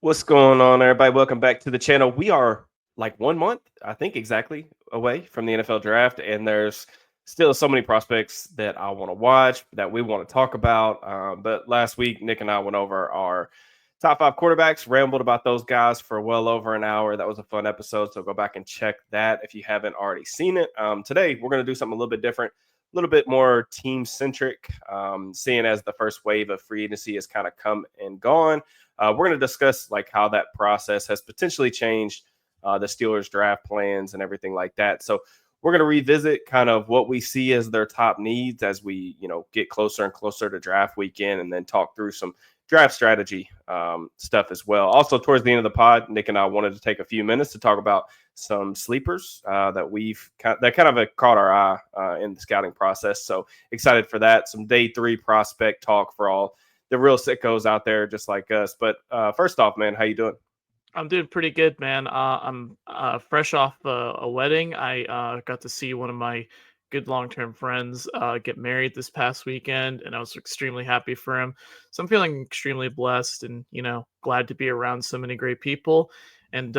What's going on, everybody? Welcome back to the channel. We are like 1 month, I think, exactly away from the NFL draft, and there's still so many prospects that I want to watch, that we want to talk about. But last week, Nick and I went over our top 5 quarterbacks, rambled about those guys for well over an hour. That was a fun episode, so go back and check that if you haven't already seen it. Today, we're going to do something a little bit different, a little bit more team centric, seeing as the first wave of free agency has kind of come and gone. We're going to discuss like how that process has potentially changed the Steelers draft plans and everything like that. So we're going to revisit kind of what we see as their top needs as we, get closer and closer to draft weekend, and then talk through some draft strategy stuff as well. Also, towards the end of the pod, Nick and I wanted to take a few minutes to talk about some sleepers that kind of have caught our eye in the scouting process. So excited for that. Some day 3 prospect talk for all the real sickos out there just like us. But first off, man, how you doing? I'm doing pretty good, man. I'm fresh off a wedding. I got to see one of my good long-term friends get married this past weekend, and I was extremely happy for him. So I'm feeling extremely blessed and, glad to be around so many great people, and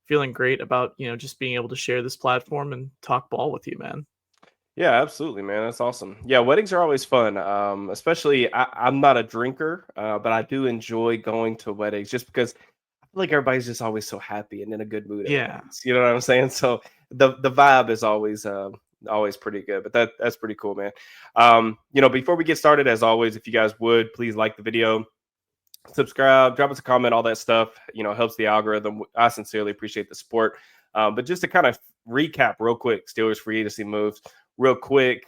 feeling great about, just being able to share this platform and talk ball with you, man. Yeah, absolutely, man. That's awesome. Yeah, weddings are always fun. Especially I'm not a drinker, but I do enjoy going to weddings just because I feel like everybody's just always so happy and in a good mood at Yeah. weddings. You know what I'm saying? So the vibe is always pretty good. But that's pretty cool, man. Before we get started, as always, if you guys would please like the video, subscribe, drop us a comment, all that stuff. Helps the algorithm. I sincerely appreciate the support. But just to kind of recap real quick, Steelers free agency moves real quick.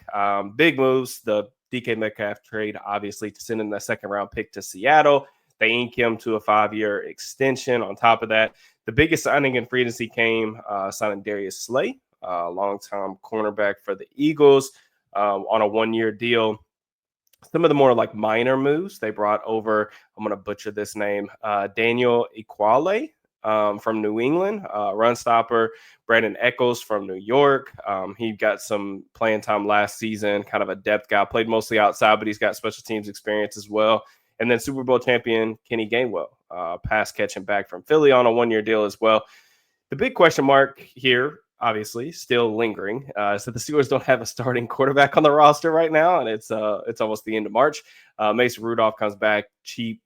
Big moves. The DK Metcalf trade, obviously, to send in the second round pick to Seattle. They ink him to a 5-year extension. On top of that, the biggest signing in free agency came signing Darius Slay, longtime cornerback for the Eagles, on a 1-year deal. Some of the more like minor moves they brought over, I'm going to butcher this name, Daniel Ekuale from New England, run stopper. Brandon Echols from New York. He got some playing time last season, kind of a depth guy, played mostly outside, but he's got special teams experience as well. And then Super Bowl champion Kenny Gainwell, pass catching back from Philly on a 1-year deal as well. The big question mark here, obviously, still lingering. So the Steelers don't have a starting quarterback on the roster right now, and it's almost the end of March. Mason Rudolph comes back cheap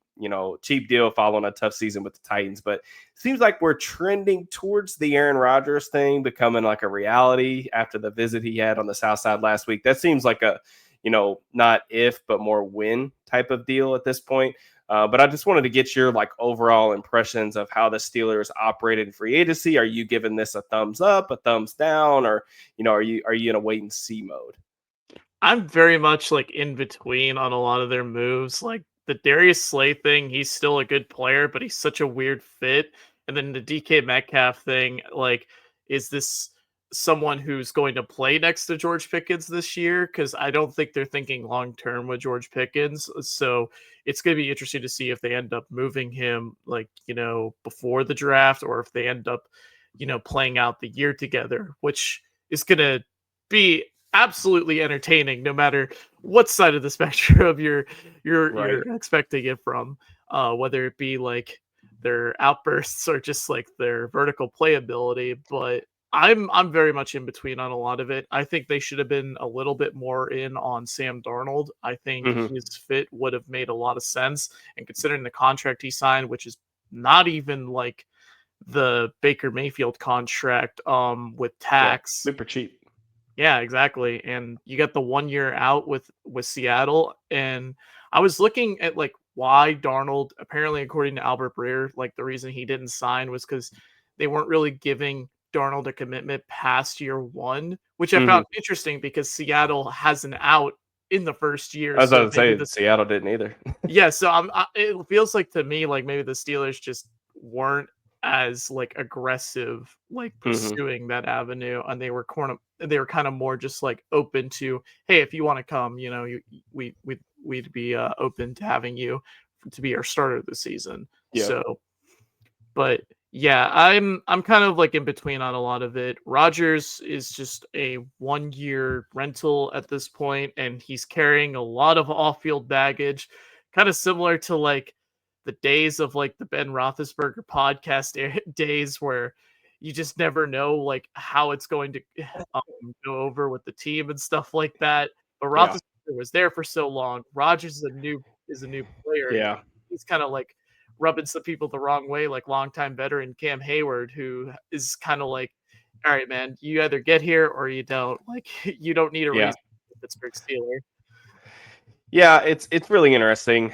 deal following a tough season with the Titans. But it seems like we're trending towards the Aaron Rodgers thing becoming like a reality after the visit he had on the South Side last week. That seems like a, not if, but more when type of deal at this point. But I just wanted to get your like overall impressions of how the Steelers operated in free agency. Are you giving this a thumbs up, a thumbs down, or are you in a wait and see mode? I'm very much like in between on a lot of their moves. Like the Darius Slay thing, he's still a good player, but he's such a weird fit. And then the DK Metcalf thing, like, is this someone who's going to play next to George Pickens this year? Because I don't think they're thinking long term with George Pickens. So it's going to be interesting to see if they end up moving him, like, before the draft, or if they end up, playing out the year together, which is going to be absolutely entertaining no matter what side of the spectrum of you're expecting it from, whether it be like their outbursts or just like their vertical playability. But I'm very much in between on a lot of it. I think they should have been a little bit more in on Sam Darnold. I think Mm-hmm. his fit would have made a lot of sense, and considering the contract he signed, which is not even like the Baker Mayfield contract with Yeah, tax. super cheap. Yeah, exactly. And you got the 1 year out with Seattle. And I was looking at like why Darnold, apparently according to Albert Breer, like the reason he didn't sign was because they weren't really giving Darnold a commitment past year 1, which I Mm-hmm. found interesting because Seattle has an out in the first year. I was about So to maybe say this, Seattle didn't either. yeah. So it feels like to me like maybe the Steelers just weren't as like aggressive like Mm-hmm. pursuing that avenue, and they were kind of more just like open to, hey, if you want to come, we'd be open to having you to be our starter this season. Yeah. So, but yeah, I'm kind of like in between on a lot of it. Rodgers is just a 1 year rental at this point, and he's carrying a lot of off-field baggage, kind of similar to like the days of like the Ben Roethlisberger podcast days where you just never know like how it's going to go over with the team and stuff like that. But Yeah. Roethlisberger was there for so long. Rodgers is a new player, and Yeah. he's kind of like rubbing some people the wrong way, like longtime veteran Cam Hayward, who is kind of like, all right, man, you either get here or you don't. Like, you don't need a Yeah. reason to be a Pittsburgh Steeler. Yeah, it's really interesting.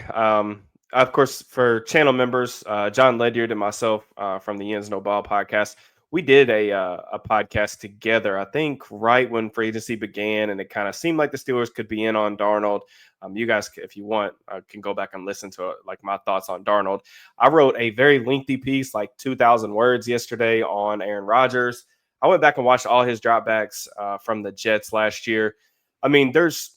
Of course, for channel members, John Ledyard and myself from the Ends No Ball podcast, we did a podcast together. I think right when free agency began, and it kind of seemed like the Steelers could be in on Darnold. You guys, if you want, can go back and listen to it, like my thoughts on Darnold. I wrote a very lengthy piece, like 2,000 words, yesterday on Aaron Rodgers. I went back and watched all his dropbacks from the Jets last year. I mean, there's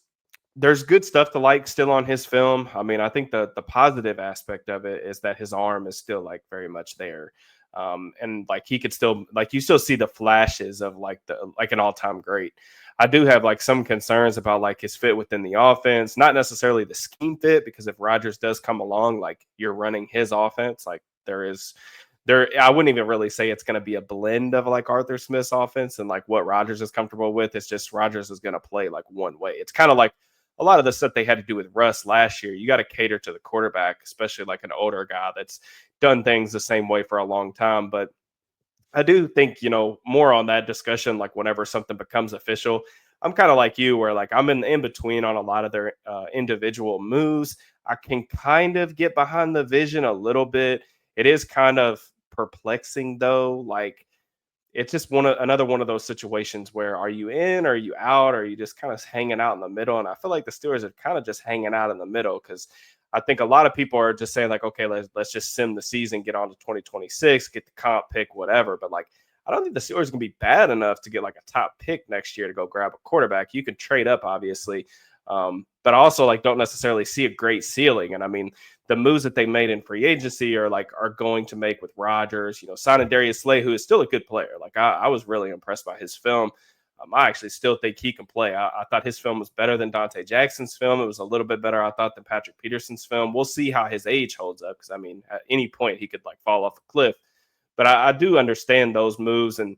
good stuff to like still on his film. I mean, I think the positive aspect of it is that his arm is still like very much there. And like he could still like you still see the flashes of like an all-time great. I do have like some concerns about like his fit within the offense, not necessarily the scheme fit, because if Rodgers does come along, like you're running his offense, like I wouldn't even really say it's going to be a blend of like Arthur Smith's offense and like what Rodgers is comfortable with. It's just Rodgers is going to play like one way. It's kind of like a lot of the stuff they had to do with Russ last year. You got to cater to the quarterback, especially like an older guy that's done things the same way for a long time. But I do think, more on that discussion, like whenever something becomes official, I'm kind of like you, where like I'm in between on a lot of their individual moves. I can kind of get behind the vision a little bit. It is kind of perplexing though. Like it's just another one of those situations where are you in, are you out, or are you just kind of hanging out in the middle? And I feel like the Steelers are kind of just hanging out in the middle, because I think a lot of people are just saying like, okay, let's just sim the season, get on to 2026, get the comp pick, whatever. But like, I don't think the Steelers are going to be bad enough to get like a top pick next year to go grab a quarterback. You can trade up, obviously. But I also like don't necessarily see a great ceiling. And I mean, the moves that they made in free agency are going to make with Rodgers, signing Darius Slay, who is still a good player. Like I was really impressed by his film. I actually still think he can play. I thought his film was better than Dante Jackson's film. It was a little bit better, I thought, than Patrick Peterson's film. We'll see how his age holds up, because I mean, at any point he could like fall off a cliff. But I do understand those moves and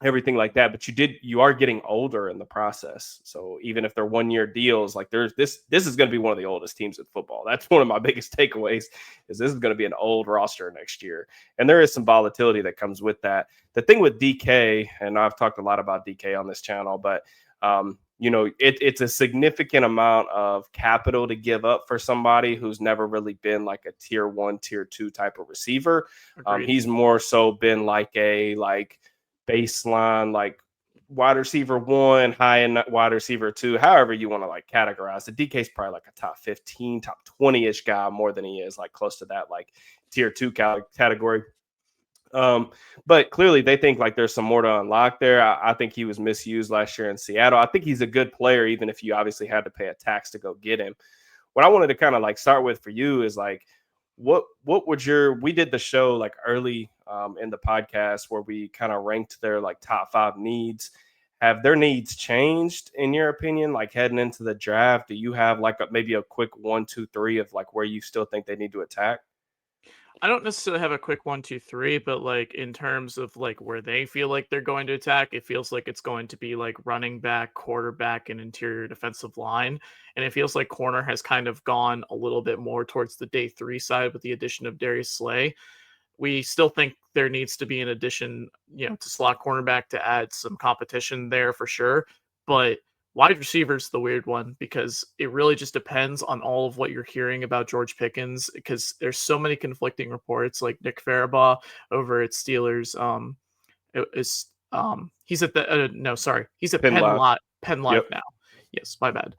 everything like that. But you are getting older in the process. So even if they're 1-year deals, like this is going to be one of the oldest teams in football. That's one of my biggest takeaways, is this is going to be an old roster next year. And there is some volatility that comes with that. The thing with DK, and I've talked a lot about DK on this channel, but it's a significant amount of capital to give up for somebody who's never really been like a tier 1, tier 2 type of receiver. He's more so been like a baseline, like wide receiver 1, high end wide receiver 2, however you want to like categorize. The DK is probably like a top 15, top 20-ish guy more than he is like close to that like tier 2 category. But clearly they think like there's some more to unlock there. I think he was misused last year in Seattle. I think he's a good player, even if you obviously had to pay a tax to go get him. What I wanted to kind of like start with for you is like, what would we did the show like early in the podcast where we kind of ranked their like top 5 needs. Have their needs changed in your opinion, like heading into the draft? Do you have like maybe a quick 1, 2, 3 of like where you still think they need to attack? I don't necessarily have a quick 1, 2, 3, but like in terms of like where they feel like they're going to attack, it feels like it's going to be like running back, quarterback, and interior defensive line. And it feels like corner has kind of gone a little bit more towards the day 3 side with the addition of Darius Slay. We still think there needs to be an addition, to slot cornerback to add some competition there for sure. But wide receiver's the weird one, because it really just depends on all of what you're hearing about George Pickens, because there's so many conflicting reports. Like Nick Farabaugh over at Steelers, he's at the no, sorry, he's at Penn Live. Penn Live Yep. now. Yes, my bad.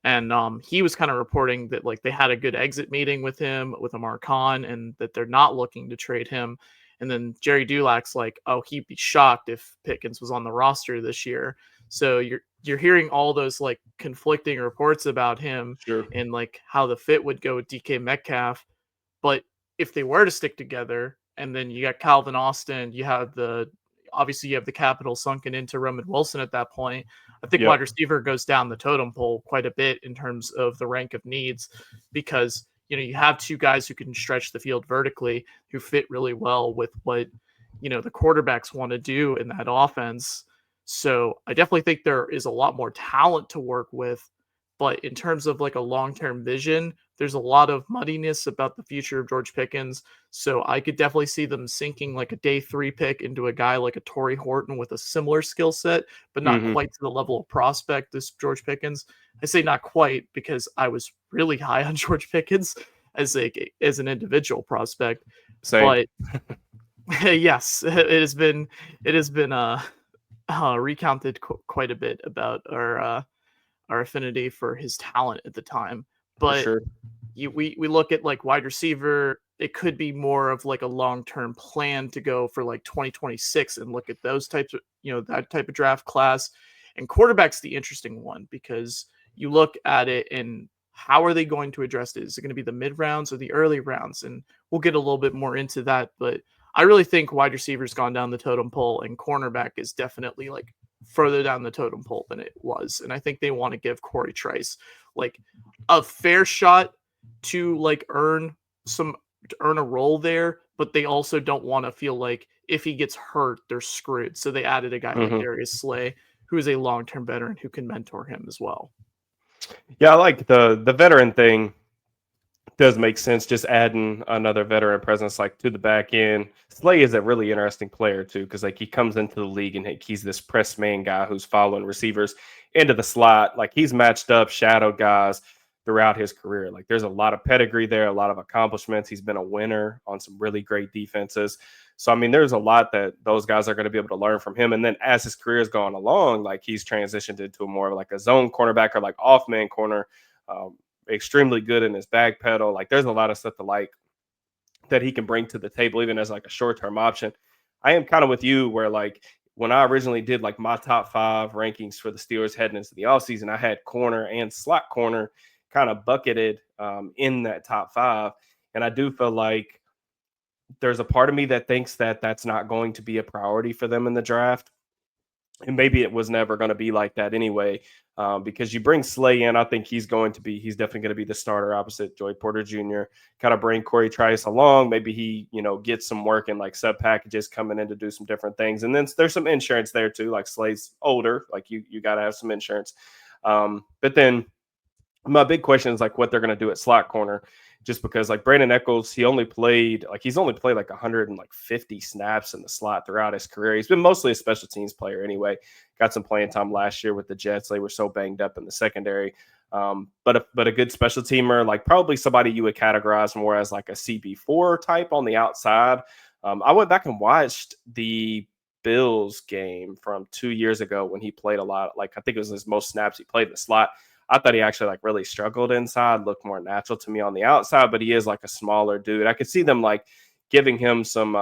And he was kind of reporting that like they had a good exit meeting with him, with Amar Khan, and that they're not looking to trade him. And then Jerry Dulac's like, oh, he'd be shocked if Pickens was on the roster this year. So you're hearing all those like conflicting reports about him, Sure. and like how the fit would go with DK Metcalf. But if they were to stick together, and then you got Calvin Austin, obviously you have the capital sunken into Roman Wilson at that point. I think wide receiver goes down the totem pole quite a bit in terms of the rank of needs, because you have two guys who can stretch the field vertically, who fit really well with what, the quarterbacks want to do in that offense. So I definitely think there is a lot more talent to work with. But in terms of like a long-term vision, there's a lot of muddiness about the future of George Pickens. So I could definitely see them sinking like a day 3 pick into a guy like a Torrey Horton with a similar skill set, but not Mm-hmm. quite to the level of prospect this George Pickens. I say not quite because I was really high on George Pickens as an individual prospect, Same. but yes, it has been recounted quite a bit about our affinity for his talent at the time. For But sure. we look at like wide receiver, it could be more of like a long-term plan to go for like 2026 and look at those types of, that type of draft class. And quarterback's the interesting one because you look at it and how are they going to address it? Is it going to be the mid rounds or the early rounds? And we'll get a little bit more into that. But I really think wide receiver's gone down the totem pole and cornerback is definitely like further down the totem pole than it was. And I think they want to give Corey Trice like a fair shot to like earn a role there, but they also don't want to feel like if he gets hurt, they're screwed. So they added a guy like Mm-hmm. Darius Slay, who is a long-term veteran who can mentor him as well. Yeah, I like the veteran thing. Does make sense. Just adding another veteran presence like to the back end. Slay is a really interesting player too, because like he comes into the league and he's this press man guy who's following receivers into the slot. Like he's matched up, shadowed guys throughout his career. Like there's a lot of pedigree there, a lot of accomplishments. He's been a winner on some really great defenses. So I mean, there's a lot that those guys are going to be able to learn from him. And then as his career has gone along, like he's transitioned into a more of like a zone cornerback or like off man corner. Extremely good in his back pedal. Like there's a lot of stuff to like that he can bring to the table, even as like a short-term option. I am kind of with you where like when I originally did like my top 5 rankings for the Steelers heading into the offseason, I had corner and slot corner kind of bucketed in that top 5. And I do feel like there's a part of me that thinks that that's not going to be a priority for them in the draft. And maybe it was never going to be like that anyway, because you bring Slay in. I think he's definitely going to be the starter opposite Joey Porter Jr. Kind of bring Corey Trice along. Maybe he, gets some work in like sub packages coming in to do some different things. And then there's some insurance there too. Like Slay's older, like you got to have some insurance. But then my big question is like what they're going to do at slot corner, just because like Brandon Echols, he's only played like 150 snaps in the slot throughout his career. He's been mostly a special teams player anyway. Got some playing time last year with the Jets. They were so banged up in the secondary. But a good special teamer, like probably somebody you would categorize more as like a CB4 type on the outside. I went back and watched the Bills game from 2 years ago when he played a lot. Like I think it was his most snaps he played in the slot. I thought he actually like really struggled inside, looked more natural to me on the outside, but he is like a smaller dude. I could see them like giving him some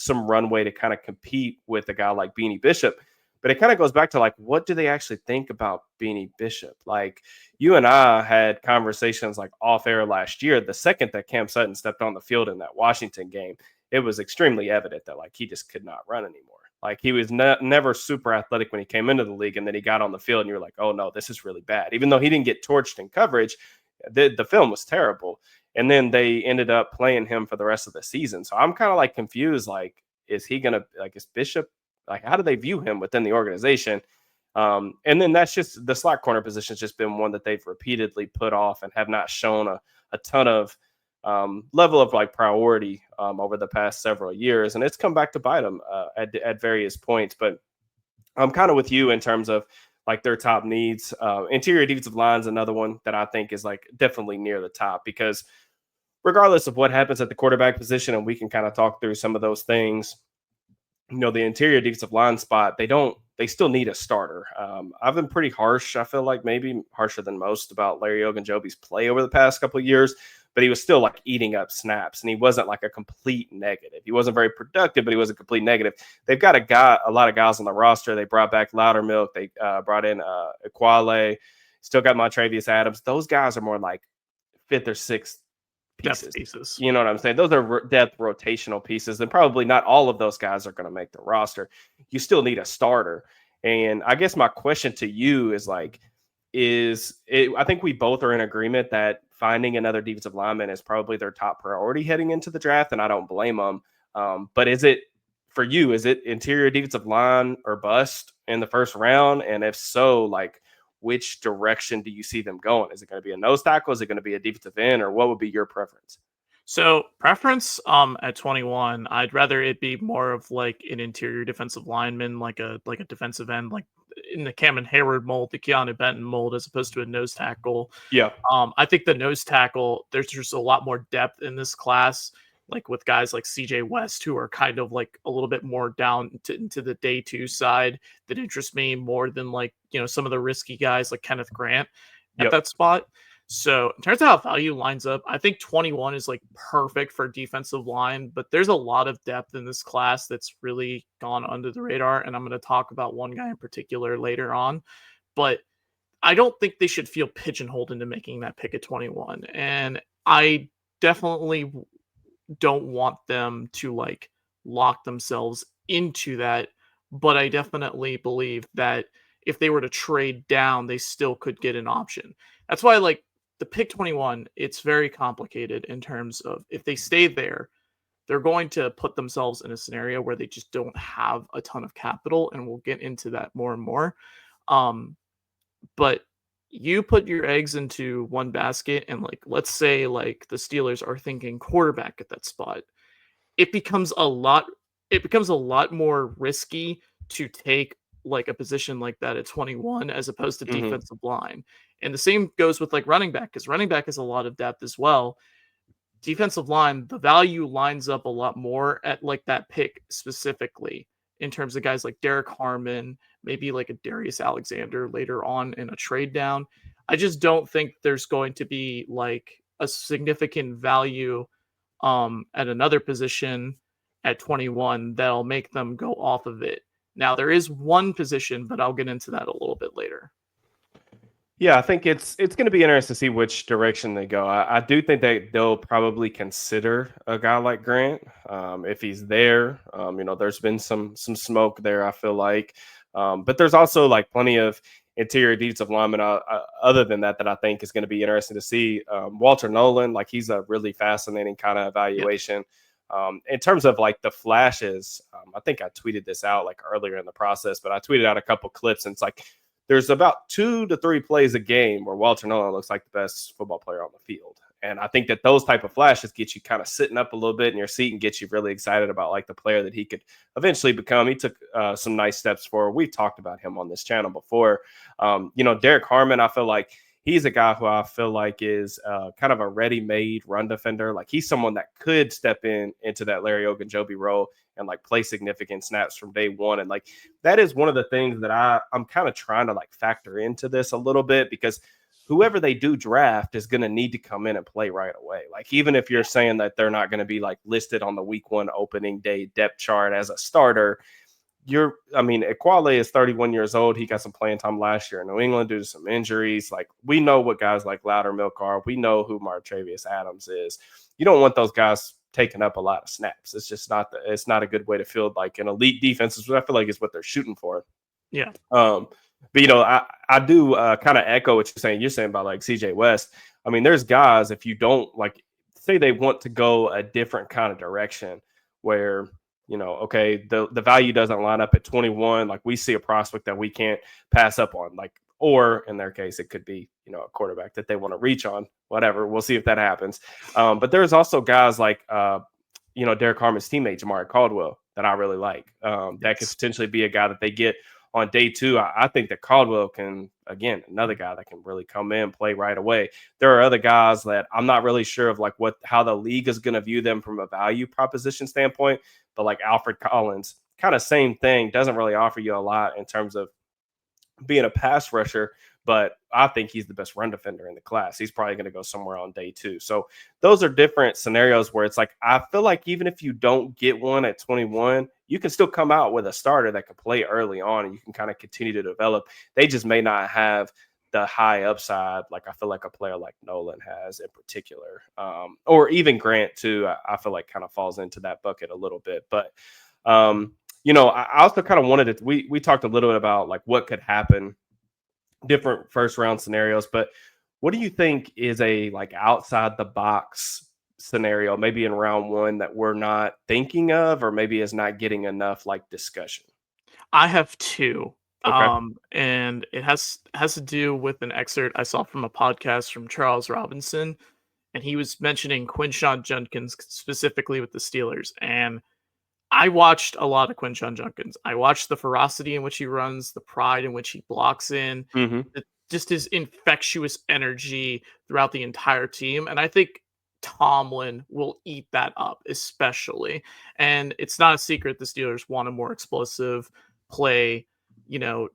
runway to kind of compete with a guy like Beanie Bishop. But it kind of goes back to like, what do they actually think about Beanie Bishop? Like you and I had conversations like off air last year. The second that Cam Sutton stepped on the field in that Washington game, it was extremely evident that like he just could not run anymore. Like he was never super athletic when he came into the league, and then he got on the field, and you're like, "Oh no, this is really bad." Even though he didn't get torched in coverage, the film was terrible. And then they ended up playing him for the rest of the season. So I'm kind of like confused. Like, is Bishop? Like, how do they view him within the organization? And then that's just the slot corner position has just been one that they've repeatedly put off and have not shown a ton of level of like priority over the past several years, and it's come back to bite them at various points. But I'm kind of with you in terms of like their top needs. Interior defensive line is another one that I think is like definitely near the top, because regardless of what happens at the quarterback position, and we can kind of talk through some of those things, the interior defensive line spot, they still need a starter. I've been pretty harsh, I feel like maybe harsher than most, about Larry Ogunjobi's play over the past couple of years, but he was still like eating up snaps, and he wasn't like a complete negative. He wasn't very productive, but he was a complete negative. They've got a lot of guys on the roster. They brought back Loudermilk. They brought in Equale. Still got Montravius Adams. Those guys are more like 5th or 6th pieces. You know what I'm saying? Those are depth rotational pieces, and probably not all of those guys are going to make the roster. You still need a starter. And I guess my question to you is like, I think we both are in agreement that finding another defensive lineman is probably their top priority heading into the draft, and I don't blame them. But is it for you? Is it interior defensive line or bust in the first round? And if so, like, which direction do you see them going? Is it going to be a nose tackle? Is it going to be a defensive end, or what would be your preference? So preference at 21, I'd rather it be more of like an interior defensive lineman, like a defensive end, like in the Cameron Hayward mold, the Keanu Benton mold, as opposed to a nose tackle. Yeah. I think the nose tackle, there's just a lot more depth in this class, like with guys like CJ West, who are kind of like a little bit more down into the day two side that interest me more than like, some of the risky guys like Kenneth Grant at Yep. that spot. So in terms of how value lines up, I think 21 is like perfect for defensive line, but there's a lot of depth in this class that's really gone under the radar. And I'm going to talk about one guy in particular later on, but I don't think they should feel pigeonholed into making that pick at 21. And I definitely don't want them to like lock themselves into that. But I definitely believe that if they were to trade down, they still could get an option. That's why, like, the pick 21, it's very complicated in terms of if they stay there, they're going to put themselves in a scenario where they just don't have a ton of capital. And we'll get into that more and more. But you put your eggs into one basket, and like, let's say like the Steelers are thinking quarterback at that spot, it becomes a lot more risky to take like a position like that at 21 as opposed to Hmm. defensive line. And the same goes with like running back, because running back has a lot of depth as well. Defensive line, the value lines up a lot more at like that pick specifically in terms of guys like Derek Harmon, maybe like a Darius Alexander later on in a trade down. I just don't think there's going to be like a significant value at another position at 21 that'll make them go off of it. Now there is one position, but I'll get into that a little bit later. Yeah, I think it's going to be interesting to see which direction they go. I do think that they'll probably consider a guy like Grant if he's there. There's been some smoke there. I feel like, but there's also like plenty of interior defensive linemen. Other than that, that I think is going to be interesting to see. Walter Nolan, like he's a really fascinating kind of Yeah. evaluation. In terms of like the flashes, I think I tweeted this out like earlier in the process, but I tweeted out a couple clips, and it's like there's about 2 to 3 plays a game where Walter Nolan looks like the best football player on the field. And I think that those type of flashes get you kind of sitting up a little bit in your seat and get you really excited about like the player that he could eventually become. He took some nice steps forward. We've talked about him on this channel before. Derek Harmon, I feel like he's a guy who I feel like is kind of a ready-made run defender. Like he's someone that could step into that Larry Ogunjobi role and like play significant snaps from day one. And like that is one of the things that I'm kind of trying to like factor into this a little bit, because whoever they do draft is going to need to come in and play right away. Like even if you're saying that they're not going to be like listed on the week 1 opening day depth chart as a starter, Equale is 31 years old. He got some playing time last year in New England due to some injuries. Like we know what guys like Loudermilk are. We know who Martravius Adams is. You don't want those guys taking up a lot of snaps. It's just it's not a good way to field like an elite defense, which I feel like is what they're shooting for. Yeah. But I do kind of echo what you're saying about like CJ West. I mean, there's guys, if you don't like say they want to go a different kind of direction where okay, the value doesn't line up at 21. Like we see a prospect that we can't pass up on, like, or in their case, it could be, a quarterback that they want to reach on, whatever. We'll see if that happens. But there's also guys like, Derek Harmon's teammate, Jamari Caldwell, that I really like. That could potentially be a guy that they get on day 2. I think that Caldwell can, again, another guy that can really come in, play right away. There are other guys that I'm not really sure of like how the league is going to view them from a value proposition standpoint, but like Alfred Collins, kind of same thing, doesn't really offer you a lot in terms of being a pass rusher, but I think he's the best run defender in the class. He's probably going to go somewhere on day 2. So those are different scenarios where it's like, I feel like even if you don't get one at 21, you can still come out with a starter that can play early on and you can kind of continue to develop. They just may not have the high upside like I feel like a player like Nolan has in particular, or even Grant too. I feel like kind of falls into that bucket a little bit. But I also kind of wanted to. We talked a little bit about like what could happen, different first round scenarios, but What do you think is a like outside the box scenario, maybe in round one that we're not thinking of, or maybe is not getting enough like discussion? I have two. Okay. And it has to do with an excerpt I saw from a podcast from Charles Robinson, and he was mentioning Quinshon Judkins specifically with the Steelers. And I watched a lot of Quinshon Judkins. I watched the ferocity in which he runs, the pride in which he blocks in, Hmm. just his infectious energy throughout the entire team. And I think Tomlin will eat that up, especially. And it's not a secret the Steelers want a more explosive play,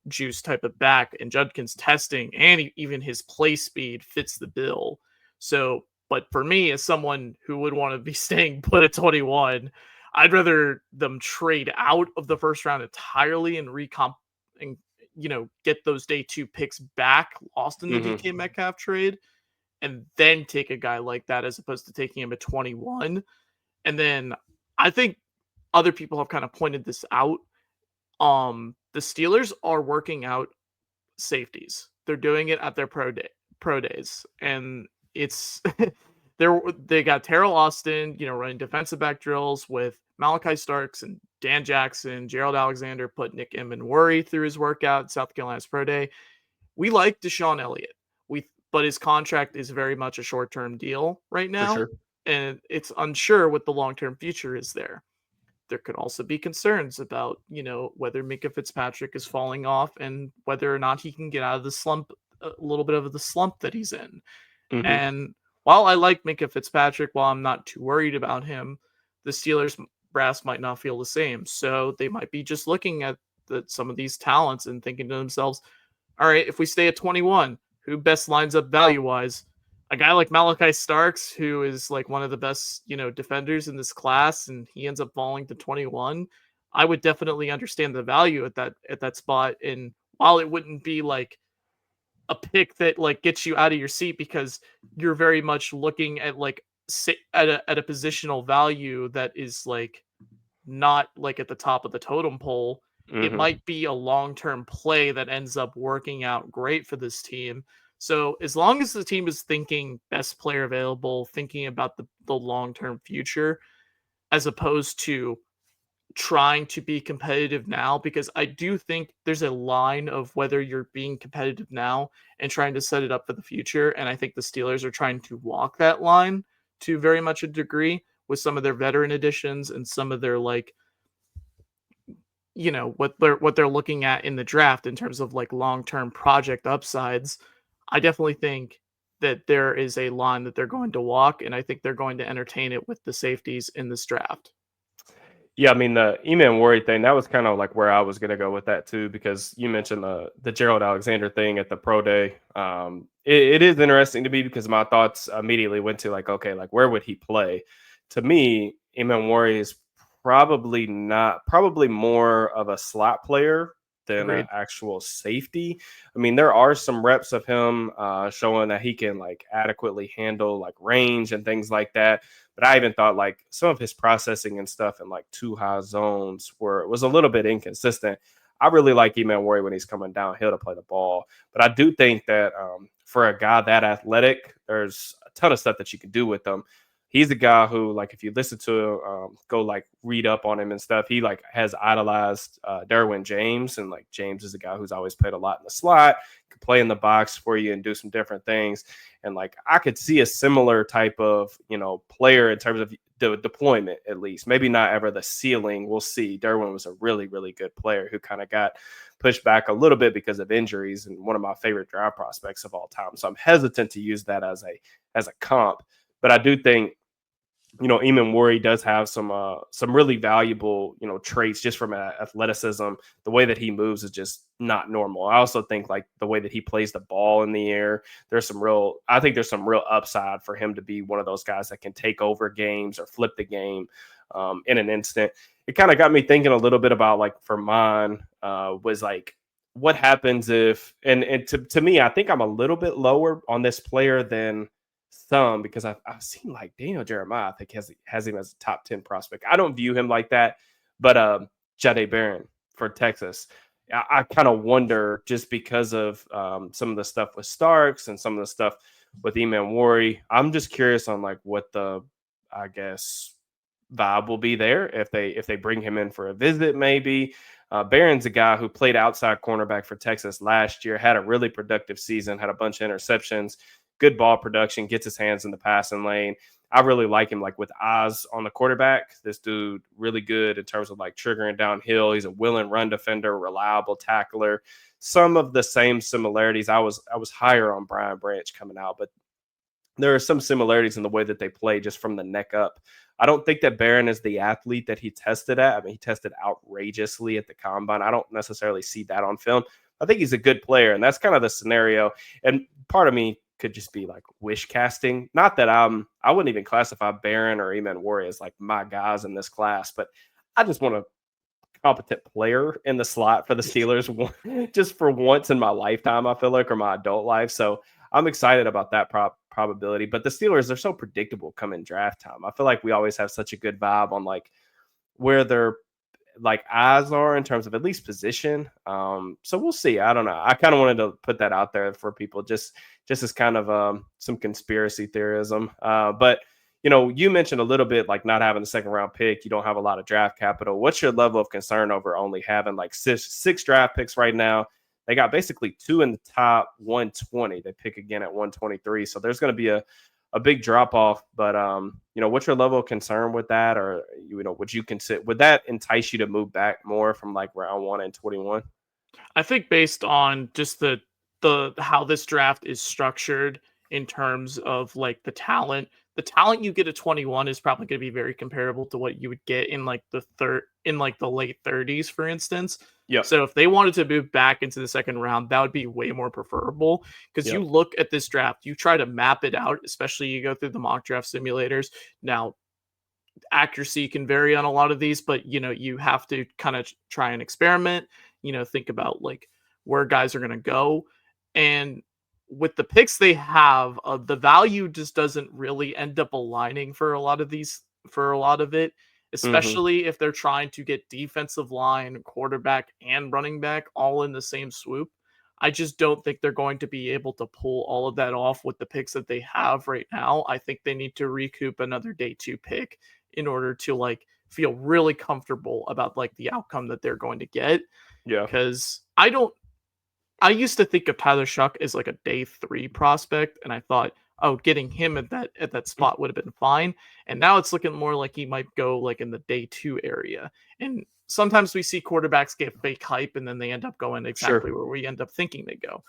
juice type of back. And Judkins testing and even his play speed fits the bill. So, but for me, as someone who would want to be staying put at 21, I'd rather them trade out of the first round entirely and and get those day two picks back lost in the Hmm. DK Metcalf trade, and then take a guy like that as opposed to taking him at 21. And then I think other people have kind of pointed this out. The Steelers are working out safeties. They're doing it at their pro days, and it's they got Terrell Austin, running defensive back drills with Malachi Starks and Dan Jackson. Gerald Alexander put Nick Worry through his workout at South Carolina's pro day. We like Deshaun Elliott. But his contract is very much a short-term deal right For now, sure. and it's unsure what the long-term future is there. There could also be concerns about, whether Minka Fitzpatrick is falling off and whether or not he can get out of the slump, a little bit of the slump that he's in. Hmm. And while I like Minka Fitzpatrick, while I'm not too worried about him, the Steelers brass might not feel the same. So they might be just looking at some of these talents and thinking to themselves, all right, if we stay at 21, who best lines up value wise? A guy like Malachi Starks, who is like one of the best, defenders in this class, and he ends up falling to 21. I would definitely understand the value at that spot. And while it wouldn't be like a pick that like gets you out of your seat because you're very much looking at like at a positional value that is like not like at the top of the totem pole, it Hmm. might be a long-term play that ends up working out great for this team. So as long as the team is thinking best player available, thinking about the long-term future, as opposed to trying to be competitive now, because I do think there's a line of whether you're being competitive now and trying to set it up for the future. And I think the Steelers are trying to walk that line to very much a degree with some of their veteran additions and some of their like, what they're looking at in the draft in terms of like long-term project upsides. I definitely think that there is a line that they're going to walk, and I think they're going to entertain it with the safeties in this draft. Yeah, I mean the Eman Worry thing, that was kind of like where I was gonna go with that too, because you mentioned the Gerald Alexander thing at the pro day. It is interesting to me because my thoughts immediately went to like, okay, like where would he play? To me, Eman Worry is probably more of a slot player than an Agreed. actual safety. I mean, there are some reps of him showing that he can like adequately handle like range and things like that. But I even thought like some of his processing and stuff in like two high zones was a little bit inconsistent. I really like Eman Worry when he's coming downhill to play the ball. But I do think that for a guy that athletic, there's a ton of stuff that you can do with him. He's a guy who, like, if you listen to go like read up on him and stuff, he like has idolized Derwin James, and like James is a guy who's always played a lot in the slot, can play in the box for you and do some different things. And like I could see a similar type of player in terms of the deployment, at least. Maybe not ever the ceiling. We'll see. Derwin was a really, really good player who kind of got pushed back a little bit because of injuries, and one of my favorite draft prospects of all time. So I'm hesitant to use that as a comp. But I do think Eamon Worry does have some really valuable, traits just from athleticism. The way that he moves is just not normal. I also think like the way that he plays the ball in the air, I think there's some real upside for him to be one of those guys that can take over games or flip the game in an instant. It kind of got me thinking a little bit about like for mine was like, what happens if, and to me, I think I'm a little bit lower on this player than some, because I've seen like Daniel Jeremiah, I think has him as a top 10 prospect. I don't view him like that, but Jade Barron for Texas. I kind of wonder just because of some of the stuff with Starks and some of the stuff with Eman Wari. I'm just curious on like what the, I guess, vibe will be there if they bring him in for a visit, maybe. Barron's a guy who played outside cornerback for Texas last year, had a really productive season, had a bunch of interceptions, good ball production, gets his hands in the passing lane. I really like him, like with eyes on the quarterback. This dude really good in terms of like triggering downhill. He's a willing run defender, reliable tackler. Some of the same similarities. I was higher on Brian Branch coming out, but there are some similarities in the way that they play just from the neck up. I don't think that Barron is the athlete that he tested at. I mean, he tested outrageously at the combine. I don't necessarily see that on film. I think he's a good player, and that's kind of the scenario. And part of me could just be like wish casting. Not that I wouldn't even classify Barron or Eman Wari as like my guys in this class, but I just want a competent player in the slot for the Steelers just for once in my lifetime, I feel like, or my adult life. So I'm excited about that probability. But the Steelers are so predictable coming draft time. I feel like we always have such a good vibe on like where their like eyes are in terms of at least position. So we'll see. I don't know. I kind of wanted to put that out there for people just as kind of some conspiracy theorism. But you know, you mentioned a little bit like not having a second round pick. You don't have a lot of draft capital. What's your level of concern over only having like six draft picks right now? They got basically 2 in the top 120. They pick again at 123. So there's going to be a big drop off. But you know, what's your level of concern with that? Or you know, would that entice you to move back more from like round 1 and 21? I think based on just the how this draft is structured in terms of like the talent you get at 21 is probably going to be very comparable to what you would get in like the late 30s, for instance. Yep. So if they wanted to move back into the second round, that would be way more preferable, because you Yep. look at this draft, you try to map it out, especially you go through the mock draft simulators. Now, accuracy can vary on a lot of these, but you know, you have to kind of try and experiment, you know, think about like where guys are going to go. And with the picks they have, the value just doesn't really end up aligning for a lot of these, for a lot of it, Mm-hmm. especially if they're trying to get defensive line, quarterback, and running back all in the same swoop. I just don't think they're going to be able to pull all of that off with the picks that they have right now. I think they need to recoup another day 2 pick in order to like feel really comfortable about like the outcome that they're going to get. Yeah. Because I used to think of Tyler Shuck as like a day 3 prospect, and I thought, oh, getting him at that spot would have been fine. And now it's looking more like he might go like in the day 2 area. And sometimes we see quarterbacks get fake hype and then they end up going exactly Sure. where we end up thinking they go.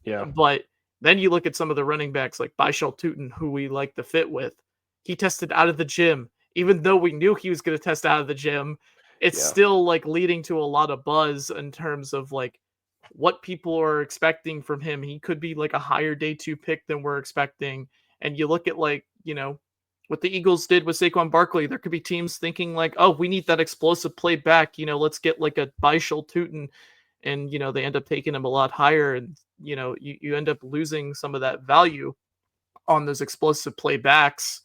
Yeah. But then you look at some of the running backs like Bishal Tootin, who we like to fit with. He tested out of the gym. Even though we knew he was going to test out of the gym, it's Yeah. still like leading to a lot of buzz in terms of like what people are expecting from him. He could be like a higher day 2 pick than we're expecting. And you look at like, you know, what the Eagles did with Saquon Barkley. There could be teams thinking like, oh, we need that explosive play back. You know, let's get like a Bishal Tootin, and you know they end up taking him a lot higher, and you know you end up losing some of that value on those explosive play backs.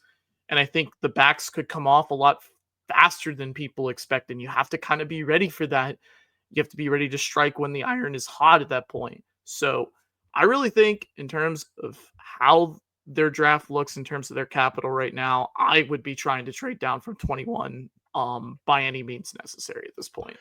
And I think the backs could come off a lot faster than people expect, and you have to kind of be ready for that. You have to be ready to strike when the iron is hot at that point. So I really think in terms of how their draft looks in terms of their capital right now, I would be trying to trade down from 21 by any means necessary at this point.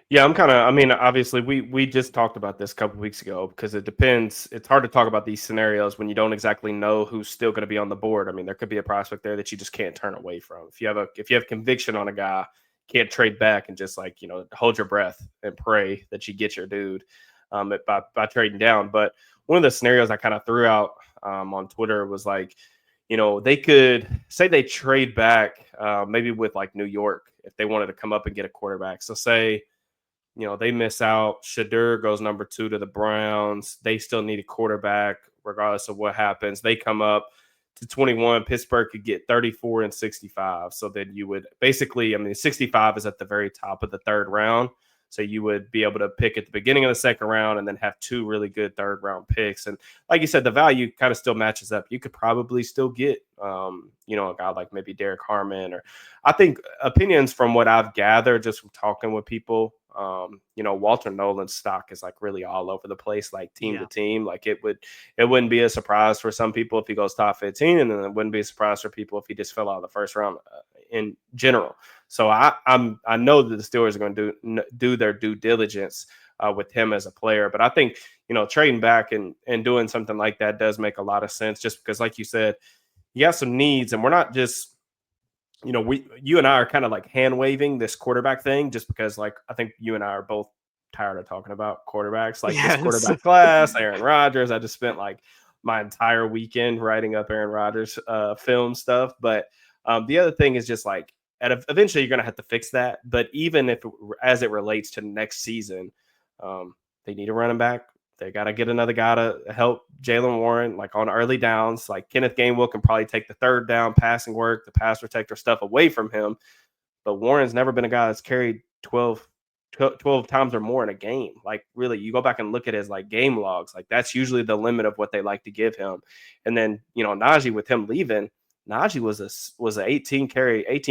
Yeah, I mean, obviously we just talked about this a couple weeks ago because it depends. It's hard to talk about these scenarios when you don't exactly know who's still going to be on the board. I mean, there could be a prospect there that you just can't turn away from. If you have conviction on a guy, can't trade back and just like, you know, hold your breath and pray that you get your dude by trading down. But one of the scenarios I kind of threw out on Twitter was like, you know, they could say they trade back maybe with like New York if they wanted to come up and get a quarterback. So say, you know, they miss out. Shadur goes number 2 to the Browns. They still need a quarterback regardless of what happens. They come up to 21. Pittsburgh could get 34 and 65. So then you would basically, I mean, 65 is at the very top of the 3rd round. So you would be able to pick at the beginning of the second round and then have 2 really good third round picks. And like you said, the value kind of still matches up. You could probably still get, a guy like maybe Derek Harmon, or I think opinions from what I've gathered just from talking with people, Walter Nolan's stock is like really all over the place, like team to team. Like it wouldn't be a surprise for some people if he goes top 15, and then it wouldn't be a surprise for people if he just fell out of the first round in general. So I know that the Steelers are going to do their due diligence with him as a player, but I think trading back and doing something like that does make a lot of sense, just because, like you said, you have some needs, and we're not just you and I are kind of like hand waving this quarterback thing, just because like I think you and I are both tired of talking about quarterbacks, like this quarterback class, Aaron Rodgers. I just spent like my entire weekend writing up Aaron Rodgers film stuff. But the other thing is just like, eventually you're going to have to fix that. But even if, as it relates to next season, they need a running back. They got to get another guy to help Jaylen Warren, like on early downs. Like Kenneth Gainwell can probably take the third down passing work, the pass protector stuff away from him. But Warren's never been a guy that's carried 12 times or more in a game. Like really, you go back and look at his like game logs. Like that's usually the limit of what they like to give him. And then, Najee, with him leaving, Najee was an 18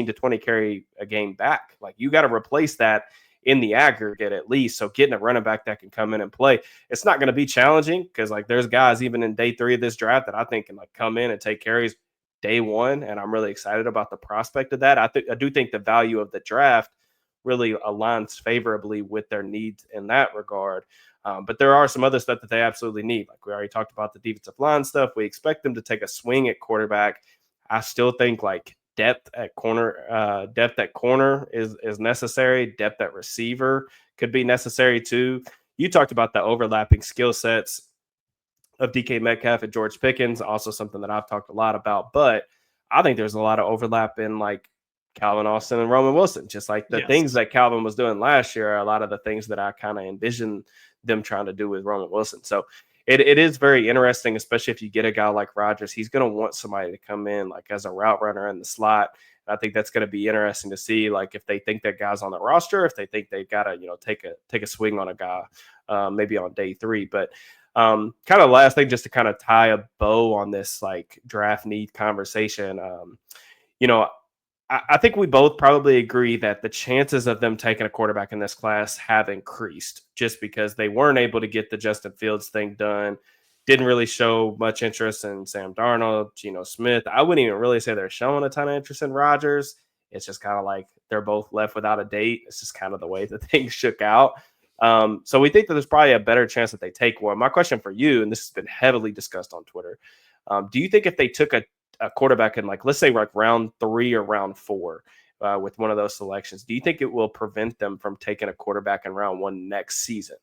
to 20 carry a game back. Like you got to replace that in the aggregate at least. So getting a running back that can come in and play, it's not going to be challenging, because like there's guys even in day 3 of this draft that I think can like come in and take carries day 1. And I'm really excited about the prospect of that. I do think the value of the draft really aligns favorably with their needs in that regard. But there are some other stuff that they absolutely need. Like we already talked about the defensive line stuff. We expect them to take a swing at quarterback. I still think like depth at corner is necessary. Depth at receiver could be necessary too. You talked about the overlapping skill sets of DK Metcalf and George Pickens, also something that I've talked a lot about. But I think there's a lot of overlap in like Calvin Austin and Roman Wilson. Just like the things that Calvin was doing last year are a lot of the things that I kind of envision them trying to do with Roman Wilson. So it is very interesting, especially if you get a guy like Rodgers. He's going to want somebody to come in like as a route runner in the slot. And I think that's going to be interesting to see, like if they think that guy's on the roster, if they think they've got to take a swing on a guy maybe on day 3. But kind of last thing, just to kind of tie a bow on this like draft need conversation. I think we both probably agree that the chances of them taking a quarterback in this class have increased, just because they weren't able to get the Justin Fields thing done. Didn't really show much interest in Sam Darnold, Geno Smith. I wouldn't even really say they're showing a ton of interest in Rodgers. It's just kind of like they're both left without a date. It's just kind of the way that things shook out. So we think that there's probably a better chance that they take one. My question for you, and this has been heavily discussed on Twitter, do you think if they took a quarterback in, like, let's say like round 3 or round 4 with one of those selections, do you think it will prevent them from taking a quarterback in round 1 next season?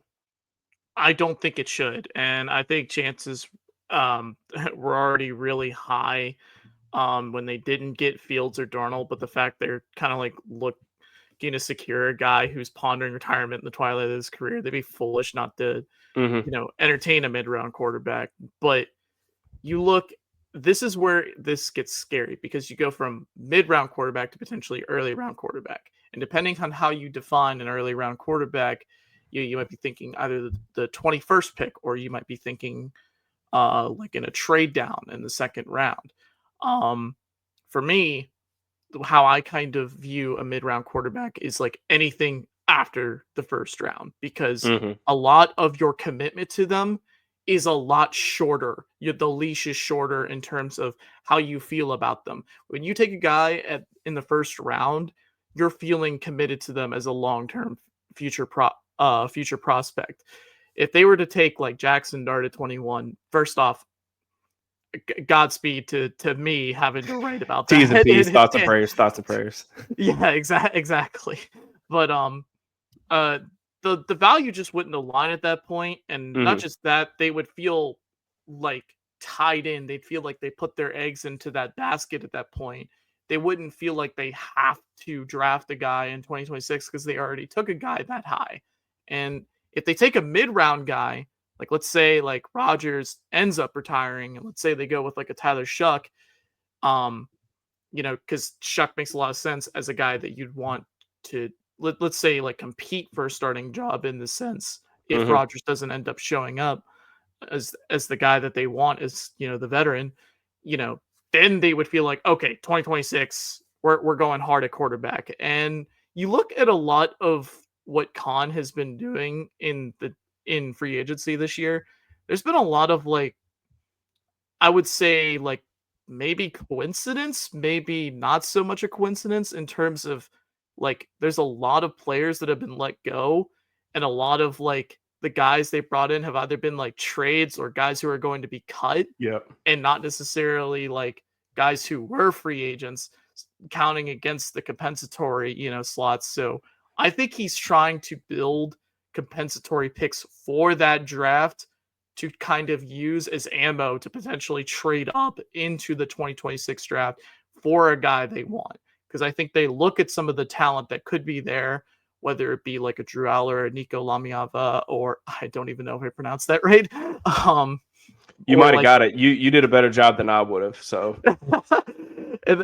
I don't think it should. And I think chances were already really high when they didn't get Fields or Darnold. But the fact they're kind of like looking to secure a guy who's pondering retirement in the twilight of his career, they'd be foolish not to, entertain a mid-round quarterback. But you look, this is where this gets scary, because you go from mid-round quarterback to potentially early round quarterback. And depending on how you define an early round quarterback, you might be thinking either the 21st pick, or you might be thinking like in a trade down in the second round. For me, how I kind of view a mid-round quarterback is like anything after the first round, because a lot of your commitment to them is a lot shorter. The leash is shorter in terms of how you feel about them. When you take a guy in the first round, you're feeling committed to them as a long-term future prospect. If they were to take like Jackson Dart at 21, first off, Godspeed to me having to write about that. T's and P's, thoughts and prayers. Yeah, exactly. But the value just wouldn't align at that point, and not just that, they would feel like tied in. They'd feel like they put their eggs into that basket at that point. They wouldn't feel like they have to draft a guy in 2026 because they already took a guy that high. And if they take a mid-round guy, like let's say like Rodgers ends up retiring, and let's say they go with like a Tyler Shuck, because Shuck makes a lot of sense as a guy that you'd want to let's say like compete for a starting job in the sense if Hmm. Rodgers doesn't end up showing up as the guy that they want as, the veteran, you know, then they would feel like, okay, 2026, we're going hard at quarterback. And you look at a lot of what Khan has been doing in free agency this year. There's been a lot of like, I would say like maybe coincidence, maybe not so much a coincidence in terms of like there's a lot of players that have been let go and a lot of like the guys they brought in have either been like trades or guys who are going to be cut Yep. and not necessarily like guys who were free agents counting against the compensatory, slots. So I think he's trying to build compensatory picks for that draft to kind of use as ammo to potentially trade up into the 2026 draft for a guy they want. Because I think they look at some of the talent that could be there, whether it be like a Drew Aller, a Nico Lamiava, or I don't even know if I pronounced that right. Um, You or might have like got it. You did a better job than I would have. So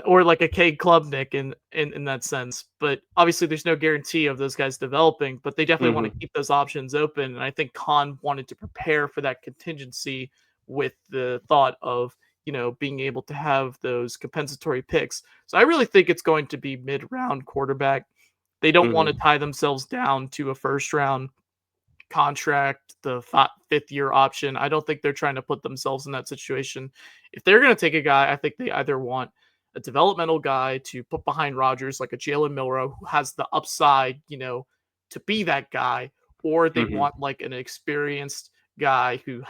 or like a Cade Klubnik in that sense. But obviously, there's no guarantee of those guys developing. But they definitely want to mhm. keep those options open. And I think Khan wanted to prepare for that contingency with the thought of being able to have those compensatory picks. So I really think it's going to be mid-round quarterback. They don't want to Mhm. tie themselves down to a first round contract, the fifth year option. I don't think they're trying to put themselves in that situation. If they're going to take a guy, I think they either want a developmental guy to put behind Rodgers, like a Jalen Milrow, who has the upside, to be that guy, or they Mhm. want like an experienced guy who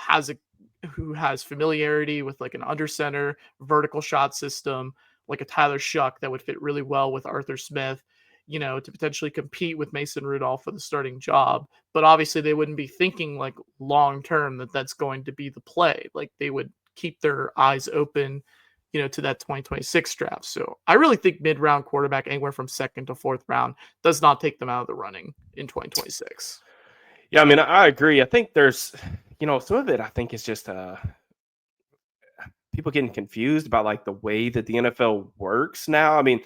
has familiarity with like an under center vertical shot system, like a Tyler Shuck that would fit really well with Arthur Smith, to potentially compete with Mason Rudolph for the starting job. But obviously, they wouldn't be thinking like long term that that's going to be the play. Like they would keep their eyes open, to that 2026 draft. So I really think mid round quarterback, anywhere from second to fourth round, does not take them out of the running in 2026. Yeah, I mean, I agree. I think there's, some of it I think is just people getting confused about like the way that the NFL works now. I mean,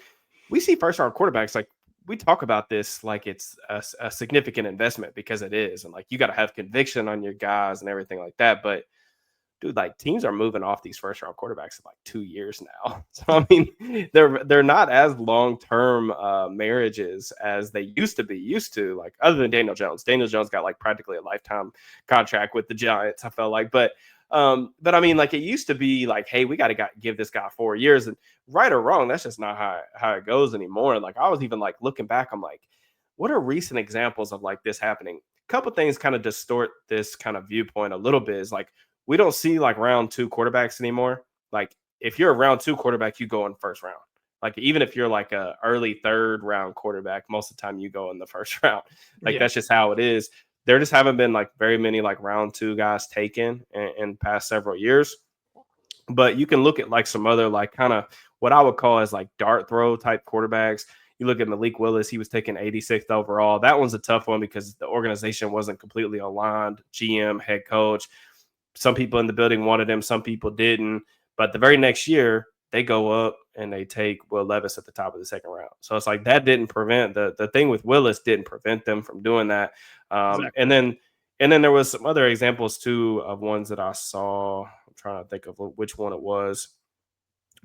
we see first round quarterbacks like we talk about this like it's a significant investment because it is, and like you got to have conviction on your guys and everything like that. But dude, like teams are moving off these first round quarterbacks in like 2 years now. So I mean, they're not as long term marriages as they used to be. Used to like other than Daniel Jones. Daniel Jones got like practically a lifetime contract with the Giants. I felt like, but I mean, like it used to be like, hey, we got to give this guy 4 years, and right or wrong, that's just not how it goes anymore. Like I was even like looking back, I'm like, what are recent examples of like this happening? A couple things kind of distort this kind of viewpoint a little bit. Is like we don't see like round two quarterbacks anymore. Like if you're a round two quarterback, you go in first round. Like even if you're like a early third round quarterback, most of the time you go in the first round. Like Yeah. that's just how it is. There just haven't been like very many like round two guys taken in past several years. But you can look at like some other like kind of what I would call as like dart throw type quarterbacks. You look at Malik Willis, he was taken 86th overall. That one's a tough one because the organization wasn't completely aligned. GM, head coach, some people in the building wanted him, some people didn't. But the very next year, they go up and they take Will Levis at the top of the second round. So it's like that didn't prevent the thing with Willis didn't prevent them from doing that. Um, and Exactly. then and then there was some other examples too of ones that I saw. I'm trying to think of which one it was,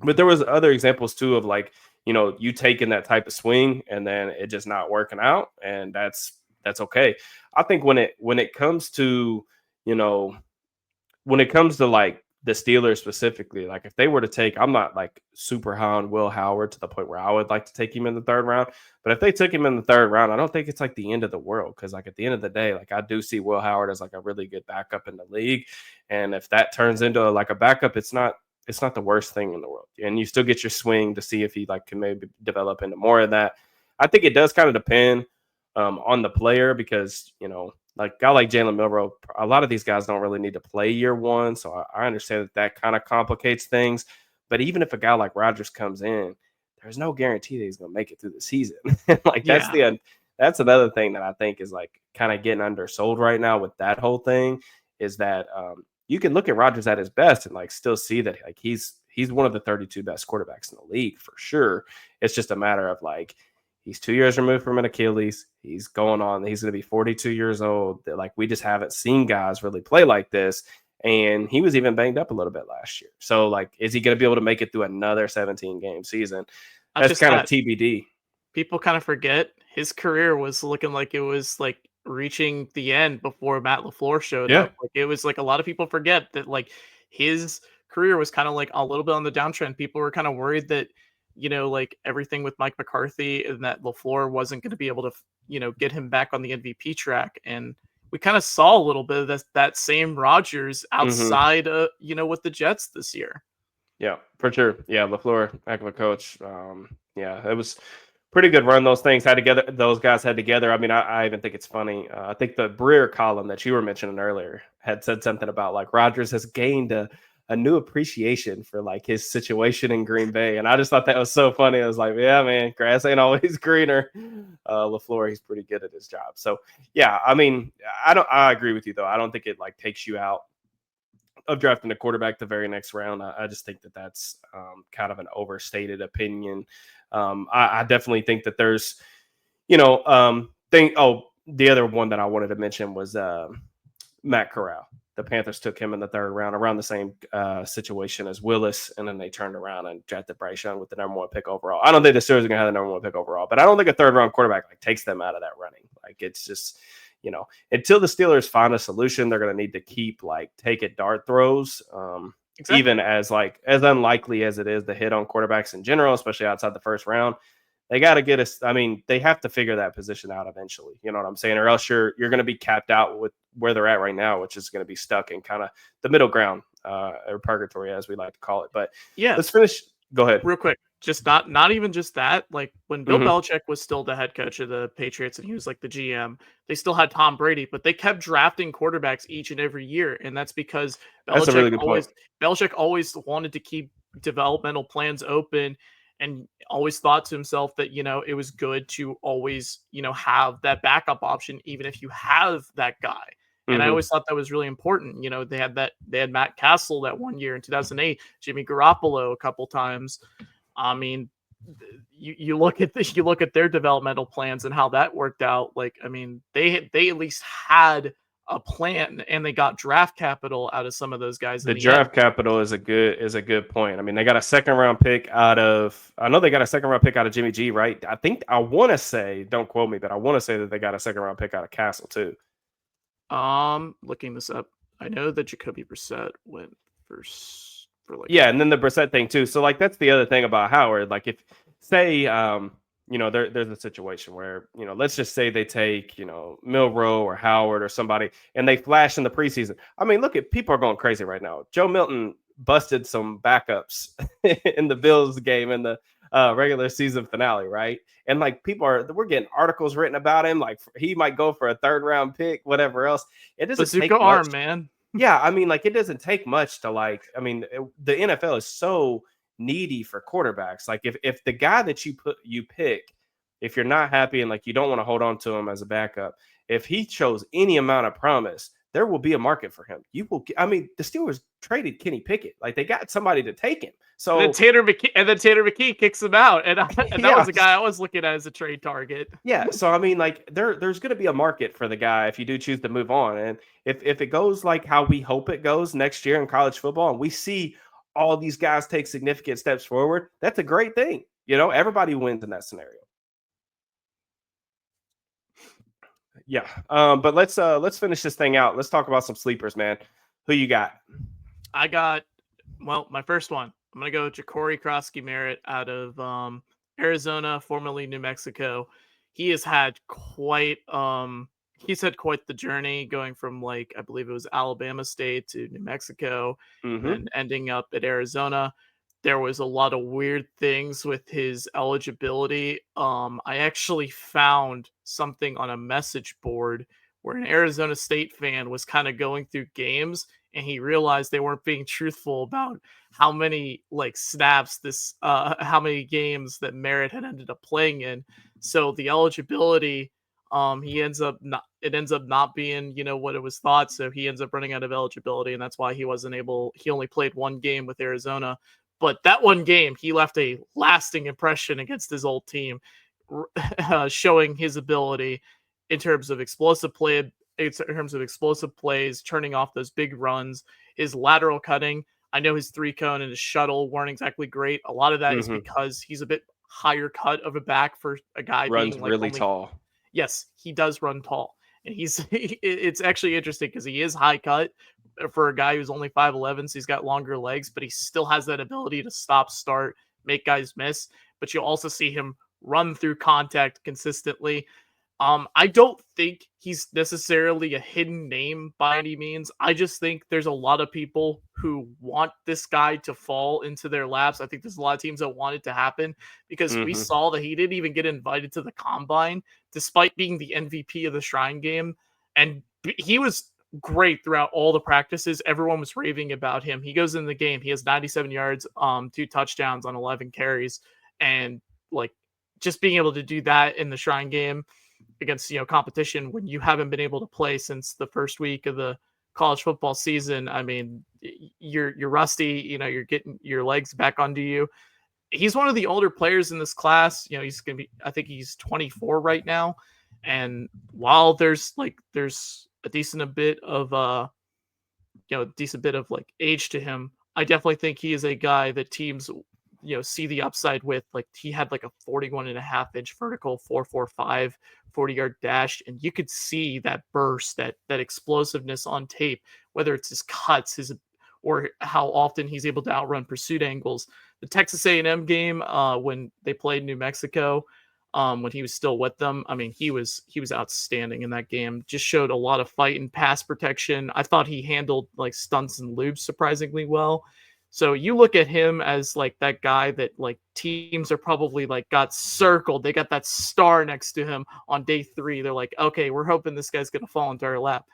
but there was other examples too of like you taking that type of swing and then it just not working out, and that's okay. I think when it comes to you know when it comes to like the Steelers specifically, like if they were to take, I'm not like super high on Will Howard to the point where I would like to take him in the third round. But if they took him in the third round, I don't think it's like the end of the world. Cause like at the end of the day, like I do see Will Howard as like a really good backup in the league. And if that turns into like a backup, it's not the worst thing in the world. And you still get your swing to see if he like can maybe develop into more of that. I think it does kind of depend on the player because like a guy like Jalen Milrow, a lot of these guys don't really need to play year one, so I understand that kind of complicates things. But even if a guy like Rodgers comes in, there's no guarantee that he's going to make it through the season. Like Yeah. that's another thing that I think is like kind of getting undersold right now with that whole thing is that you can look at Rodgers at his best and like still see that like he's one of the 32 best quarterbacks in the league for sure. It's just a matter of like He's 2 years removed from an Achilles. He's going on. He's going to be 42 years old. Like, we just haven't seen guys really play like this. And he was even banged up a little bit last year. So, like, is he going to be able to make it through another 17-game season? Not That's just kind of that, TBD. people kind of forget his career was looking like it was like reaching the end before Matt LaFleur showed Yeah. up. Like it was like a lot of people forget that like his career was kind of like a little bit on the downtrend. People were kind of worried that, like everything with Mike McCarthy and that LaFleur wasn't going to be able to, get him back on the MVP track. And we kind of saw a little bit of that same Rodgers Mm-hmm. outside, with the Jets this year. Yeah, for sure. Yeah, LaFleur, heck of a coach. Yeah, it was pretty good run those things had together. Those guys had together. I mean, I even think it's funny. I think the Breer column that you were mentioning earlier had said something about like Rodgers has gained a new appreciation for like his situation in Green Bay, and I just thought that was so funny. I was like, yeah, man, grass ain't always greener. LaFleur, he's pretty good at his job. So yeah, I mean, I agree with you though. I don't think it like takes you out of drafting a quarterback the very next round. I just think that that's kind of an overstated opinion. I definitely think that there's, the other one that I wanted to mention was Matt Corral. The Panthers took him in the third round, around the same situation as Willis, and then they turned around and drafted Bryce Young with the number one pick overall. I don't think the Steelers are going to have the number one pick overall, but I don't think a third round quarterback like takes them out of that running. Like it's just, until the Steelers find a solution, they're going to need to keep like take it dart throws. Exactly. Even as unlikely as it is to hit on quarterbacks in general, especially outside the first round, they got to get us. I mean, they have to figure that position out eventually. You know what I'm saying? Or else you're going to be capped out with where they're at right now, which is going to be stuck in kind of the middle ground or purgatory, as we like to call it. But yeah, let's finish. Go ahead. Real quick. Just not even just that. Like when Bill Mm-hmm. Belichick was still the head coach of the Patriots and he was like the GM, they still had Tom Brady, but they kept drafting quarterbacks each and every year, and that's because That's a really good point. Belichick always wanted to keep developmental plans open and always thought to himself that it was good to always have that backup option even if you have that guy. And I Mm-hmm. always thought that was really important. They had Matt Castle that one year in 2008, Jimmy Garoppolo a couple times. I mean, you look at their developmental plans and how that worked out. Like, I mean, they at least had a plan and they got draft capital out of some of those guys. The In the end. draft capital is a good point. I mean, they got a second round pick out of. I know they got a second round pick out of Jimmy G, right? I want to say, don't quote me, but I want to say that they got a second round pick out of Castle too. Looking this up, I know that Jacoby Brissett went first for like and then the Brissett thing too. So like that's the other thing about Howard. Like if say there's a situation where let's just say they take Milroe or Howard or somebody and they flash in the preseason. I mean, look at people are going crazy right now. Joe Milton busted some backups in the Bills game in the regular season finale, right? And like we're getting articles written about him, like he might go for a third round pick, whatever else. It doesn't bazooka take arm, much. man. Yeah, I mean, like it doesn't take much to the NFL is so needy for quarterbacks. Like if the guy that you pick, if you're not happy and like you don't want to hold on to him as a backup, if he shows any amount of promise, there will be a market for him. I mean, the Steelers traded Kenny Pickett. Like they got somebody to take him. So and then Tanner McKee kicks him out, and that was the guy I was looking at as a trade target. Yeah, so I mean, like there's going to be a market for the guy if you do choose to move on, and if it goes like how we hope it goes next year in college football, and we see all these guys take significant steps forward, that's a great thing. Everybody wins in that scenario. Yeah, but let's finish this thing out. Let's talk about some sleepers, man. Who you got? I got my first one. I'm gonna go Ja'Cory Krosky-Merritt out of Arizona, formerly New Mexico. He has had quite the journey going from like I believe it was Alabama State to New Mexico and ending up at Arizona. There was a lot of weird things with his eligibility. I actually found something on a message board where an Arizona State fan was kind of going through games and he realized they weren't being truthful about how many like snaps how many games that Merritt had ended up playing in. So the eligibility, it ends up not being, what it was thought. So he ends up running out of eligibility, and that's why he only played one game with Arizona. But that one game, he left a lasting impression against his old team. showing his ability in terms of explosive play, in terms of explosive plays, turning off those big runs, his lateral cutting. I know his 3-cone and his shuttle weren't exactly great. A lot of that is Hmm. because he's a bit higher cut of a back for a guy Runs being like really only. tall. Yes, he does run tall, and it's actually interesting because he is high cut for a guy who's only 5'11", so he's got longer legs, but he still has that ability to stop, start, make guys miss. But you'll also see him run through contact consistently. I don't think he's necessarily a hidden name by any means. I just think there's a lot of people who want this guy to fall into their laps. I think there's a lot of teams that want it to happen because we Hmm. saw that he didn't even get invited to the combine despite being the MVP of the Shrine Game. And he was great throughout all the practices. Everyone was raving about him. He goes in the game, he has 97 yards, 2 touchdowns on 11 carries. And like just being able to do that in the Shrine Game against competition when you haven't been able to play since the first week of the college football season. I mean, you're rusty. You're getting your legs back under you. He's one of the older players in this class. He's gonna be. I think he's 24 right now. And while there's a decent bit of like age to him, I definitely think he is a guy that teams see the upside with. Like he had like a 41.5-inch vertical 4.45 40-yard dash, and you could see that burst, that explosiveness on tape, whether it's his cuts, his or how often he's able to outrun pursuit angles. The Texas A&M game, when they played New Mexico, when he was still with them, I mean, he was outstanding in that game. Just showed a lot of fight and pass protection. I thought he handled like stunts and loops surprisingly well. So you look at him as like that guy that like teams are probably like got circled. They got that star next to him on day 3. They're like, okay, we're hoping this guy's gonna fall into our lap.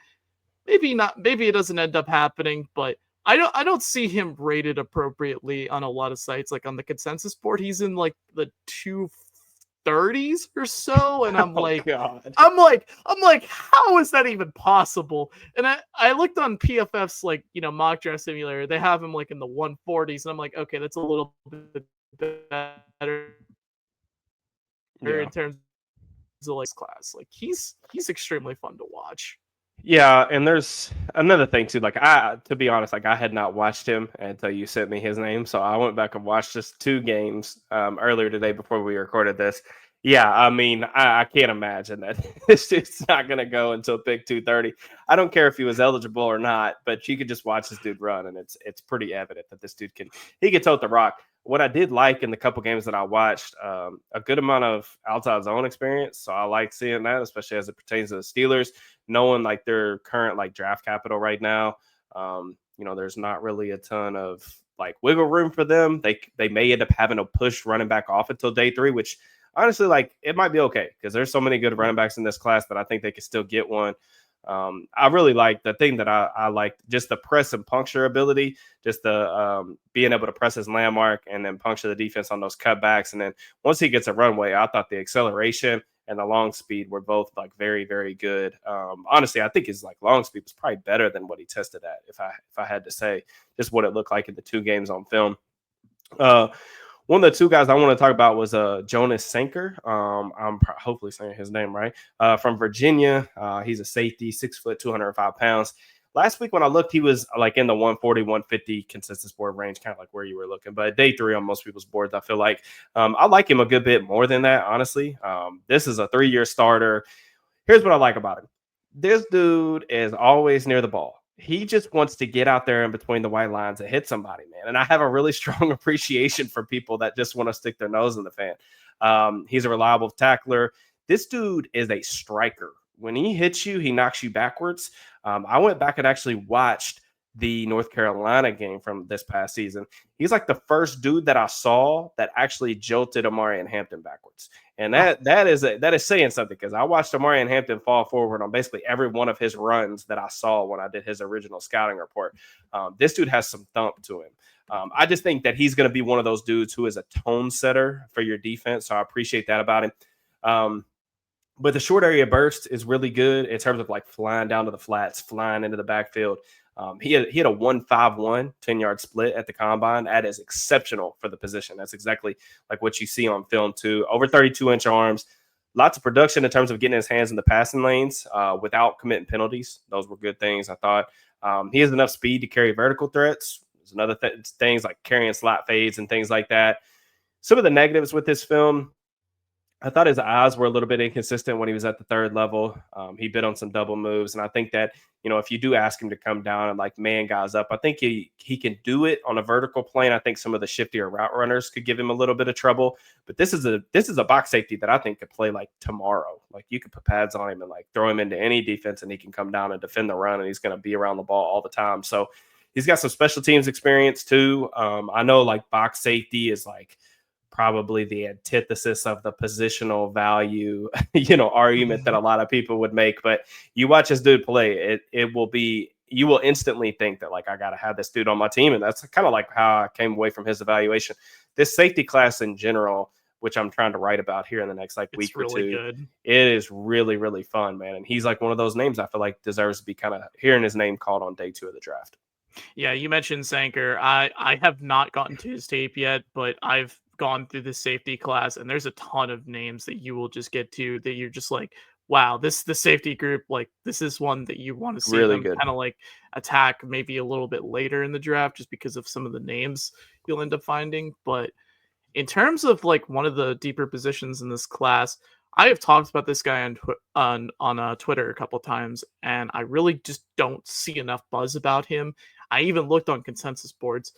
Maybe not. Maybe it doesn't end up happening, but I don't see him rated appropriately on a lot of sites. Like on the consensus board, he's in like the 230s or so, and I'm Oh like, God. how is that even possible? And I looked on PFF's like mock draft simulator. They have him like in the 140s, and I'm like, okay, that's a little bit better Yeah. in terms of like class. Like he's extremely fun to watch. Yeah, and there's another thing too. Like to be honest, like I had not watched him until you sent me his name, so I went back and watched just 2 games earlier today before we recorded this. Yeah, I mean, I can't imagine that this dude's not going to go until pick 230. I don't care if he was eligible or not, but you could just watch this dude run, and it's pretty evident that this dude can tote the rock. What I did like in the couple games that I watched, a good amount of outside zone experience. So I like seeing that, especially as it pertains to the Steelers, knowing like their current like draft capital right now. There's not really a ton of like wiggle room for them. They may end up having to push running back off until day 3, which honestly, like it might be okay because there's so many good running backs in this class that I think they could still get one. I really like the thing that I like just the press and puncture ability, just the being able to press his landmark and then puncture the defense on those cutbacks. And then once he gets a runway, I thought the acceleration and the long speed were both like very, very good. Honestly, I think his like long speed was probably better than what he tested at. If I had to say just what it looked like in the 2 games on film. One of the 2 guys I want to talk about was Jonas Sanker. I'm hopefully saying his name right. From Virginia. He's a safety, 6 foot, 205 pounds. Last week when I looked, he was like in the 140, 150 consensus board range, kind of like where you were looking. But day 3 on most people's boards, I feel like I like him a good bit more than that, honestly. This is a 3-year starter. Here's what I like about him. This dude is always near the ball. He just wants to get out there in between the white lines and hit somebody, man. And I have a really strong appreciation for people that just want to stick their nose in the fan. He's a reliable tackler. This dude is a striker. When he hits you, he knocks you backwards. I went back and actually watched the North Carolina game from this past season. He's like the first dude that I saw that actually jolted Amari and Hampton backwards. And that is saying something because I watched Amari and Hampton fall forward on basically every one of his runs that I saw when I did his original scouting report. This dude has some thump to him. I just think that he's going to be one of those dudes who is a tone setter for your defense. So I appreciate that about him. But the short area burst is really good in terms of like flying down to the flats, flying into the backfield. He had a 1.51 10-yard split at the combine. That is exceptional for the position. That's exactly like what you see on film too. Over 32-inch arms, lots of production in terms of getting his hands in the passing lanes without committing penalties. Those were good things, I thought. He has enough speed to carry vertical threats. There's another things like carrying slot fades and things like that. Some of the negatives with this film, I thought his eyes were a little bit inconsistent when he was at the third level. He bit on some double moves, and I think that, you know, if you do ask him to come down and like man guys up, I think he can do it on a vertical plane. I think some of the shiftier route runners could give him a little bit of trouble. But this is a box safety that I think could play like tomorrow. Like you could put pads on him and like throw him into any defense, and he can come down and defend the run, and he's going to be around the ball all the time. So he's got some special teams experience too. I know like box safety is like probably the antithesis of the positional value, argument that a lot of people would make. But you watch this dude play, you will instantly think that like, I got to have this dude on my team. And that's kind of like how I came away from his evaluation. This safety class in general, which I'm trying to write about here in the next week or two. Good. It is really, really fun, man. And he's like one of those names I feel like deserves to be kind of hearing his name called on day 2 of the draft. Yeah, you mentioned Sanker. I have not gotten to his tape yet, but I've gone through the safety class, and there's a ton of names that you will just get to that you're just like, wow, the safety group, like this is one that you want to see really them kind of like attack maybe a little bit later in the draft just because of some of the names you'll end up finding. But in terms of like one of the deeper positions in this class, I have talked about this guy on Twitter a couple times, and I really just don't see enough buzz about him. I even looked on consensus boards.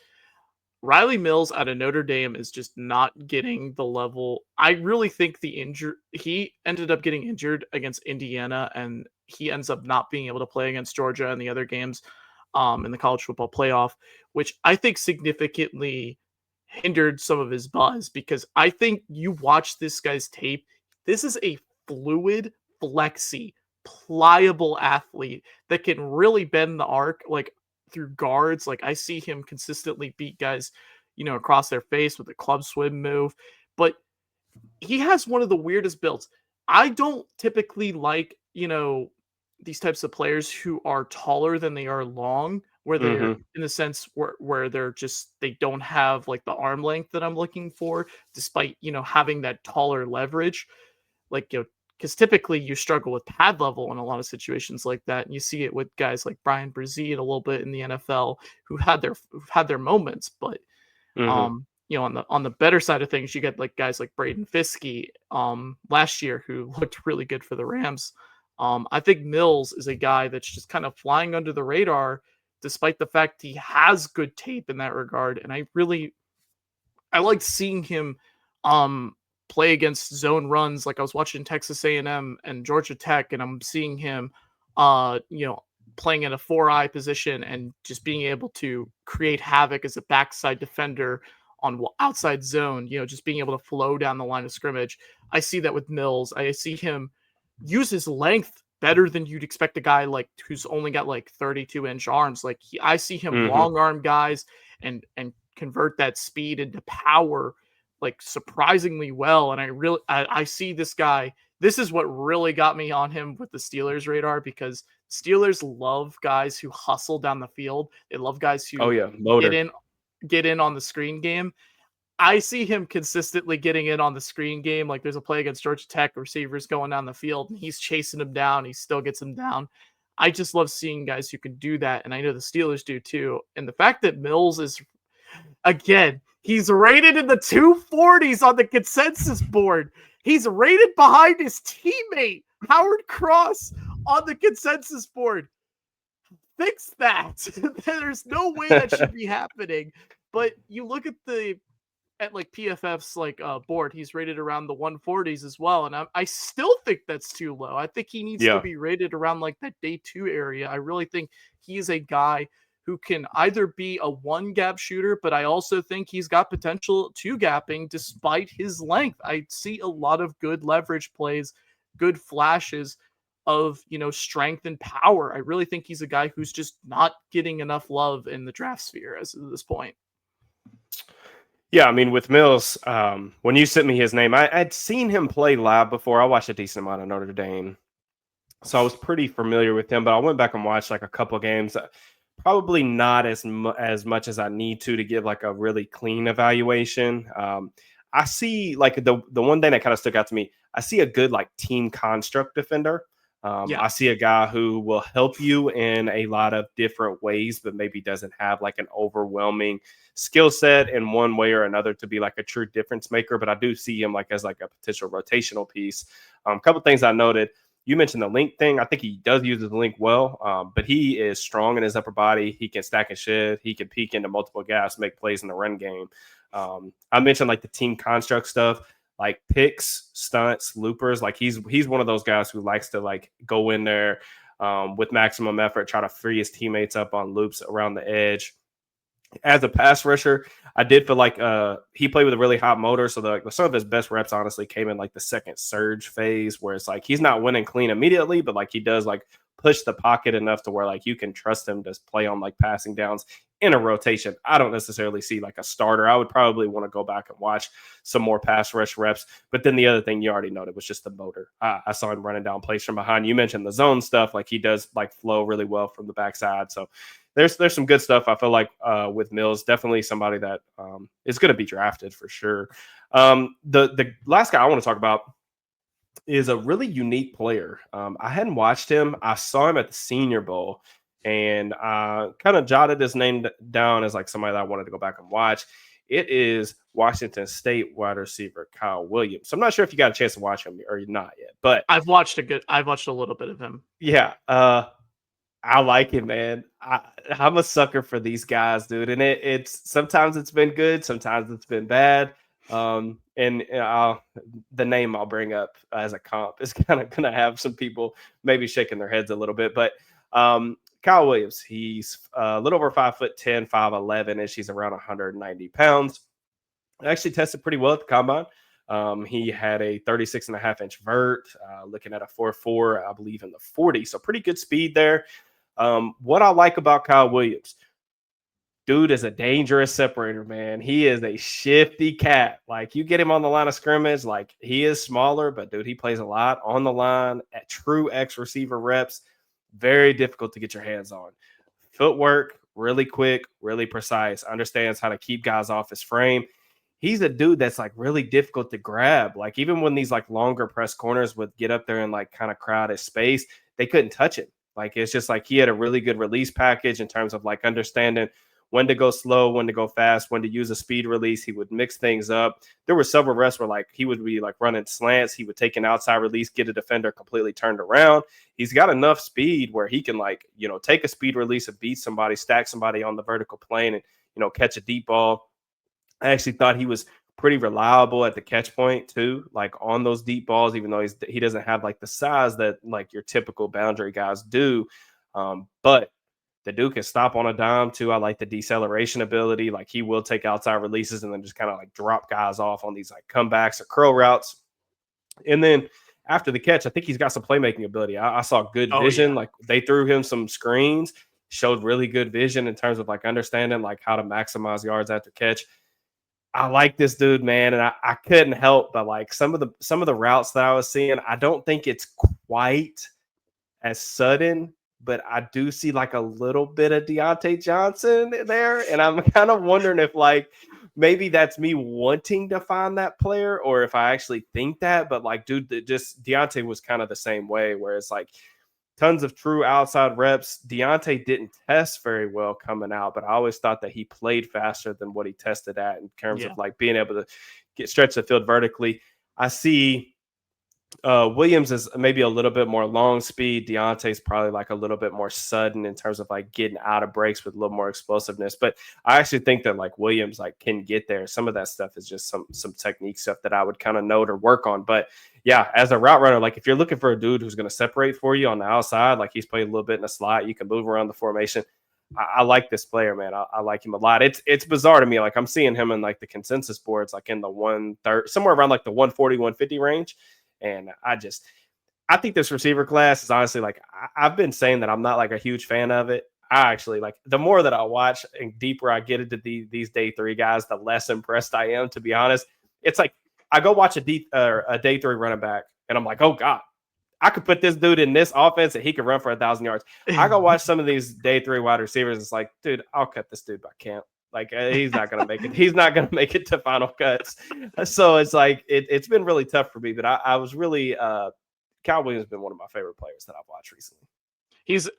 Riley Mills out of Notre Dame is just not getting the level. I really think he ended up getting injured against Indiana, and he ends up not being able to play against Georgia and the other games in the college football playoff, which I think significantly hindered some of his buzz, because I think you watch this guy's tape. This is a fluid, flexy, pliable athlete that can really bend the arc, like through guards. Like I see him consistently beat guys, across their face with a club swim move, but he has one of the weirdest builds. I don't typically like, these types of players who are taller than they are long, where they're in the sense where they don't have like the arm length that I'm looking for, despite, having that taller leverage. Like, because typically you struggle with pad level in a lot of situations like that. And you see it with guys like Brian Brzee a little bit in the NFL who've had their moments. But, on the better side of things, you get like guys like Braden Fiske last year who looked really good for the Rams. I think Mills is a guy that's just kind of flying under the radar, despite the fact he has good tape in that regard. And I like seeing him play against zone runs. Like I was watching Texas A&M and Georgia Tech, and I'm seeing him, playing in a 4-eye position and just being able to create havoc as a backside defender on outside zone, just being able to flow down the line of scrimmage. I see that with Mills. I see him use his length better than you'd expect a guy like who's only got like 32-inch arms. Like I see him long arm guys and convert that speed into power like surprisingly well. And I see this guy. This is what really got me on him with the Steelers radar, because Steelers love guys who hustle down the field. They love guys who get in on the screen game. I see him consistently getting in on the screen game. Like there's a play against Georgia Tech, receivers going down the field, and he's chasing him down. He still gets him down. I just love seeing guys who can do that, and I know the Steelers do too. And the fact that Mills is, again, he's rated in the 240s on the consensus board. He's rated behind his teammate, Howard Cross, on the consensus board. Fix that. There's no way that should be happening. But you look at like PFF's board, he's rated around the 140s as well. And I still think that's too low. I think he needs to be rated around like that day 2 area. I really think he's a guy who can either be a 1-gap shooter, but I also think he's got potential 2-gapping despite his length. I see a lot of good leverage plays, good flashes of, strength and power. I really think he's a guy who's just not getting enough love in the draft sphere as of this point. Yeah, I mean, with Mills, when you sent me his name, I'd seen him play live before. I watched a decent amount of Notre Dame, so I was pretty familiar with him. But I went back and watched like a couple of games. Probably not as much as I need to give like a really clean evaluation. I see like the one thing that kind of stuck out to me. I see a good like team construct defender. Yeah. I see a guy who will help you in a lot of different ways, but maybe doesn't have like an overwhelming skill set in one way or another to be like a true difference maker. But I do see him like as like a potential rotational piece. A couple things I noted. You mentioned the link thing. I think he does use the link well, but he is strong in his upper body. He can stack and shed. He can peek into multiple gaps, make plays in the run game. I mentioned like the team construct stuff, like picks, stunts, loopers. Like he's one of those guys who likes to like go in there with maximum effort, try to free his teammates up on loops around the edge. As a pass rusher, I did feel like he played with a really hot motor. So some of his best reps honestly came in like the second surge phase, where it's like he's not winning clean immediately, but like he does like push the pocket enough to where like you can trust him to play on like passing downs in a rotation. I don't necessarily see like a starter. I would probably want to go back and watch some more pass rush reps. But then the other thing you already noted was just the motor. I saw him running down plays from behind. You mentioned the zone stuff. Like he does like flow really well from the backside. So there's some good stuff. I feel like with Mills, definitely somebody that is going to be drafted for sure. The last guy I want to talk about is a really unique player. I hadn't watched him. I saw him at the Senior Bowl, and I kind of jotted his name down as like somebody that I wanted to go back and watch. It is Washington State wide receiver Kyle Williams. So I'm not sure if you got a chance to watch him or not yet, but I've watched a little bit of him. yeah. I like it, man. I'm a sucker for these guys, dude. And it's sometimes it's been good, sometimes it's been bad. And the name I'll bring up as a comp is kind of going to have some people maybe shaking their heads a little bit. But Kyle Williams, he's a little over 5'10", 5'11", ish. He's around 190 pounds. Actually tested pretty well at the combine. He had a 36.5-inch vert, looking at a 4.4, I believe, in the 40. So pretty good speed there. What I like about Kyle Williams, dude is a dangerous separator, man. He is a shifty cat. Like you get him on the line of scrimmage, like he is smaller, but dude, he plays a lot on the line at true X receiver reps. Very difficult to get your hands on. Footwork, really quick, really precise, understands how to keep guys off his frame. He's a dude that's like really difficult to grab. Like even when these like longer press corners would get up there and like kind of crowd his space, they couldn't touch him. Like it's just like he had a really good release package in terms of like understanding when to go slow, when to go fast, when to use a speed release. He would mix things up. There were several reps where like he would be like running slants. He would take an outside release, get a defender completely turned around. He's got enough speed where he can like, take a speed release and beat somebody, stack somebody on the vertical plane and, catch a deep ball. I actually thought he was pretty reliable at the catch point too, like on those deep balls, even though he doesn't have like the size that like your typical boundary guys do. But the dude can stop on a dime too. I like the deceleration ability. Like he will take outside releases and then just kind of like drop guys off on these like comebacks or curl routes. And then after the catch, I think he's got some playmaking ability. I saw good vision. Like they threw him some screens, showed really good vision in terms of like understanding like how to maximize yards after catch. I like this dude, man, and I couldn't help but like some of the routes that I was seeing. I don't think it's quite as sudden, but I do see like a little bit of Deontay Johnson there, and I'm kind of wondering if like maybe that's me wanting to find that player, or if I actually think that. But like, dude, just Deontay was kind of the same way, where it's like tons of true outside reps. Deontay didn't test very well coming out, but I always thought that he played faster than what he tested at in terms of like being able to stretch the field vertically. I see Williams is maybe a little bit more long speed. Deontay's probably like a little bit more sudden in terms of like getting out of breaks with a little more explosiveness. But I actually think that like Williams like can get there. Some of that stuff is just some technique stuff that I would kind of note or work on. But yeah, as a route runner, like if you're looking for a dude who's going to separate for you on the outside, like he's played a little bit in the slot, you can move around the formation. I like this player, man. I like him a lot. It's bizarre to me. Like I'm seeing him in like the consensus boards, like in the 130, somewhere around like the 140, 150 range. And I think this receiver class is honestly like, I've been saying that I'm not like a huge fan of it. I actually like the more that I watch and deeper I get into these day three guys, the less impressed I am, to be honest. It's like I go watch a day three running back and I'm like, oh God, I could put this dude in this offense and he could run for 1,000 yards. I go watch some of these day 3 wide receivers. It's like, dude, I'll cut this dude by camp. Like he's not going to make it. He's not going to make it to final cuts. So it's like, it's been really tough for me, but I was really, Kyle Williams has been one of my favorite players that I've watched recently.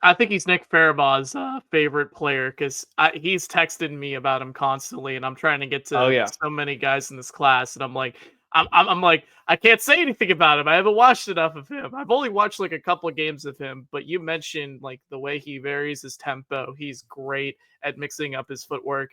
I think he's Nick Farabaw's favorite player because he's texted me about him constantly, and I'm trying to get to so many guys in this class, and I'm like, I'm like, I can't say anything about him. I haven't watched enough of him. I've only watched like a couple of games of him, but you mentioned like the way he varies his tempo. He's great at mixing up his footwork.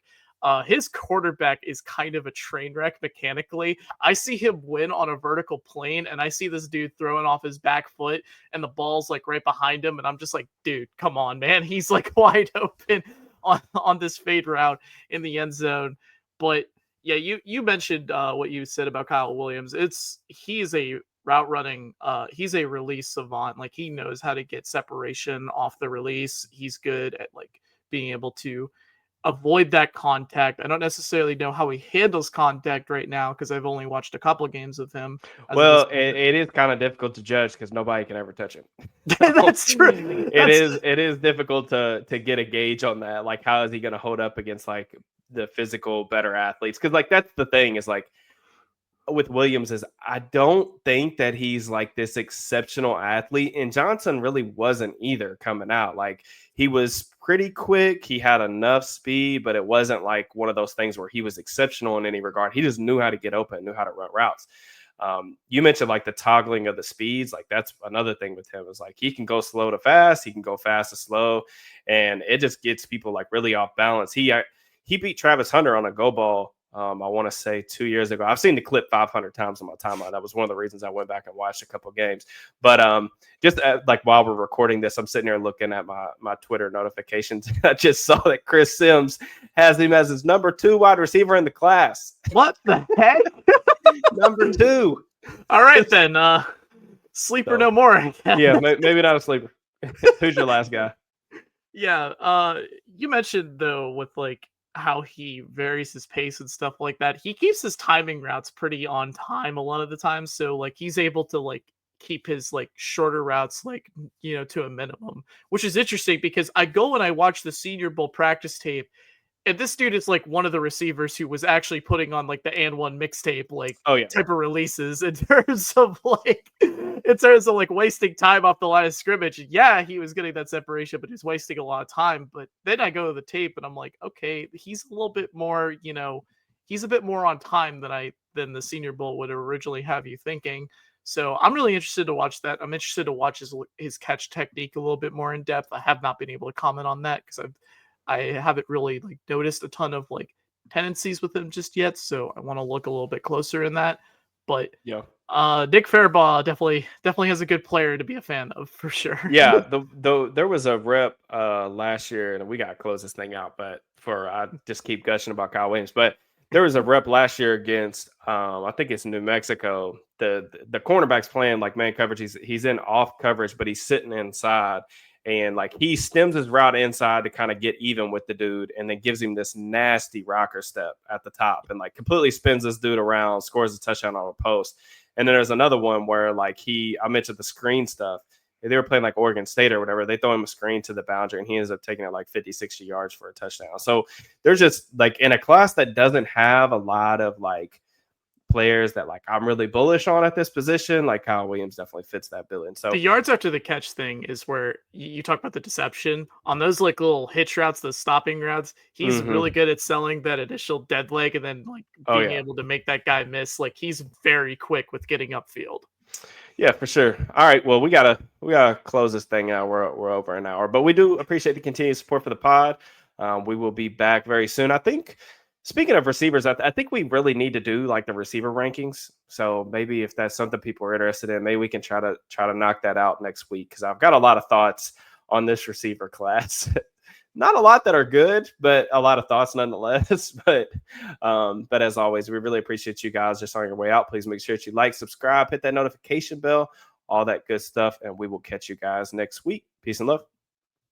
His quarterback is kind of a train wreck mechanically. I see him win on a vertical plane, and I see this dude throwing off his back foot, and the ball's like right behind him, and I'm just like, dude, come on, man. He's like wide open on this fade route in the end zone. But yeah, you mentioned what you said about Kyle Williams. He's a route running, he's a release savant. Like he knows how to get separation off the release. He's good at like being able to avoid that contact. I don't necessarily know how he handles contact right now because I've only watched a couple of games of him. Well, it is kind of difficult to judge because nobody can ever touch him. That's true. It is difficult to get a gauge on that. Like, how is he going to hold up against like the physical better athletes? Because like that's the thing is like with Williams is I don't think that he's like this exceptional athlete, and Johnson really wasn't either coming out. Like he was pretty quick, he had enough speed, but it wasn't like one of those things where he was exceptional in any regard. He just knew how to get open, knew how to run routes. You mentioned like the toggling of the speeds. Like that's another thing with him is like he can go slow to fast, he can go fast to slow, and it just gets people like really off balance. He beat Travis Hunter on a go ball. I want to say 2 years ago. I've seen the clip 500 times on my timeline. That was one of the reasons I went back and watched a couple of games. But just like while we're recording this, I'm sitting here looking at my Twitter notifications. I just saw that Chris Sims has him as his number 2 wide receiver in the class. What the heck? Number 2. All right then. Sleeper no more. Yeah, maybe not a sleeper. Who's your last guy? Yeah. You mentioned though with like how he varies his pace and stuff like that. He keeps his timing routes pretty on time a lot of the time. So like he's able to like keep his like shorter routes like, you know, to a minimum, which is interesting because I go and I watch the Senior Bowl practice tape, and this dude is like one of the receivers who was actually putting on like the and one mixtape, like type of releases in terms of like wasting time off the line of scrimmage. Yeah, he was getting that separation, but he's wasting a lot of time. But then I go to the tape and I'm like, okay, he's a little bit more, you know, he's a bit more on time than the Senior Bowl would originally have you thinking. So I'm really interested to watch that. I'm interested to watch his catch technique a little bit more in depth. I have not been able to comment on that because I haven't really like noticed a ton of like tendencies with him just yet, so I want to look a little bit closer in that. But yeah, Nick Farabaugh definitely has a good player to be a fan of for sure. Yeah, there was a rep last year, and we got to close this thing out. But I just keep gushing about Kyle Williams, but there was a rep last year against I think it's New Mexico. The cornerback's playing like man coverage. He's in off coverage, but he's sitting inside. And like he stems his route inside to kind of get even with the dude, and then gives him this nasty rocker step at the top, and like completely spins this dude around, scores a touchdown on a post. And then there's another one where like I mentioned the screen stuff. They were playing like Oregon State or whatever. They throw him a screen to the boundary, and he ends up taking it like 50, 60 yards for a touchdown. So there's just like in a class that doesn't have a lot of like players that like I'm really bullish on at this position, like Kyle Williams definitely fits that bill. And so the yards after the catch thing is where you talk about the deception on those like little hitch routes, the stopping routes. He's really good at selling that initial dead leg and then like being able to make that guy miss. Like he's very quick with getting upfield. Yeah, for sure. All right, well, we gotta close this thing out. We're over an hour, but we do appreciate the continued support for the pod. We will be back very soon. I think. Speaking of receivers, I think we really need to do like the receiver rankings. So maybe if that's something people are interested in, maybe we can try to knock that out next week because I've got a lot of thoughts on this receiver class. Not a lot that are good, but a lot of thoughts nonetheless. But as always, we really appreciate you guys just on your way out. Please make sure that you like, subscribe, hit that notification bell, all that good stuff, and we will catch you guys next week. Peace and love.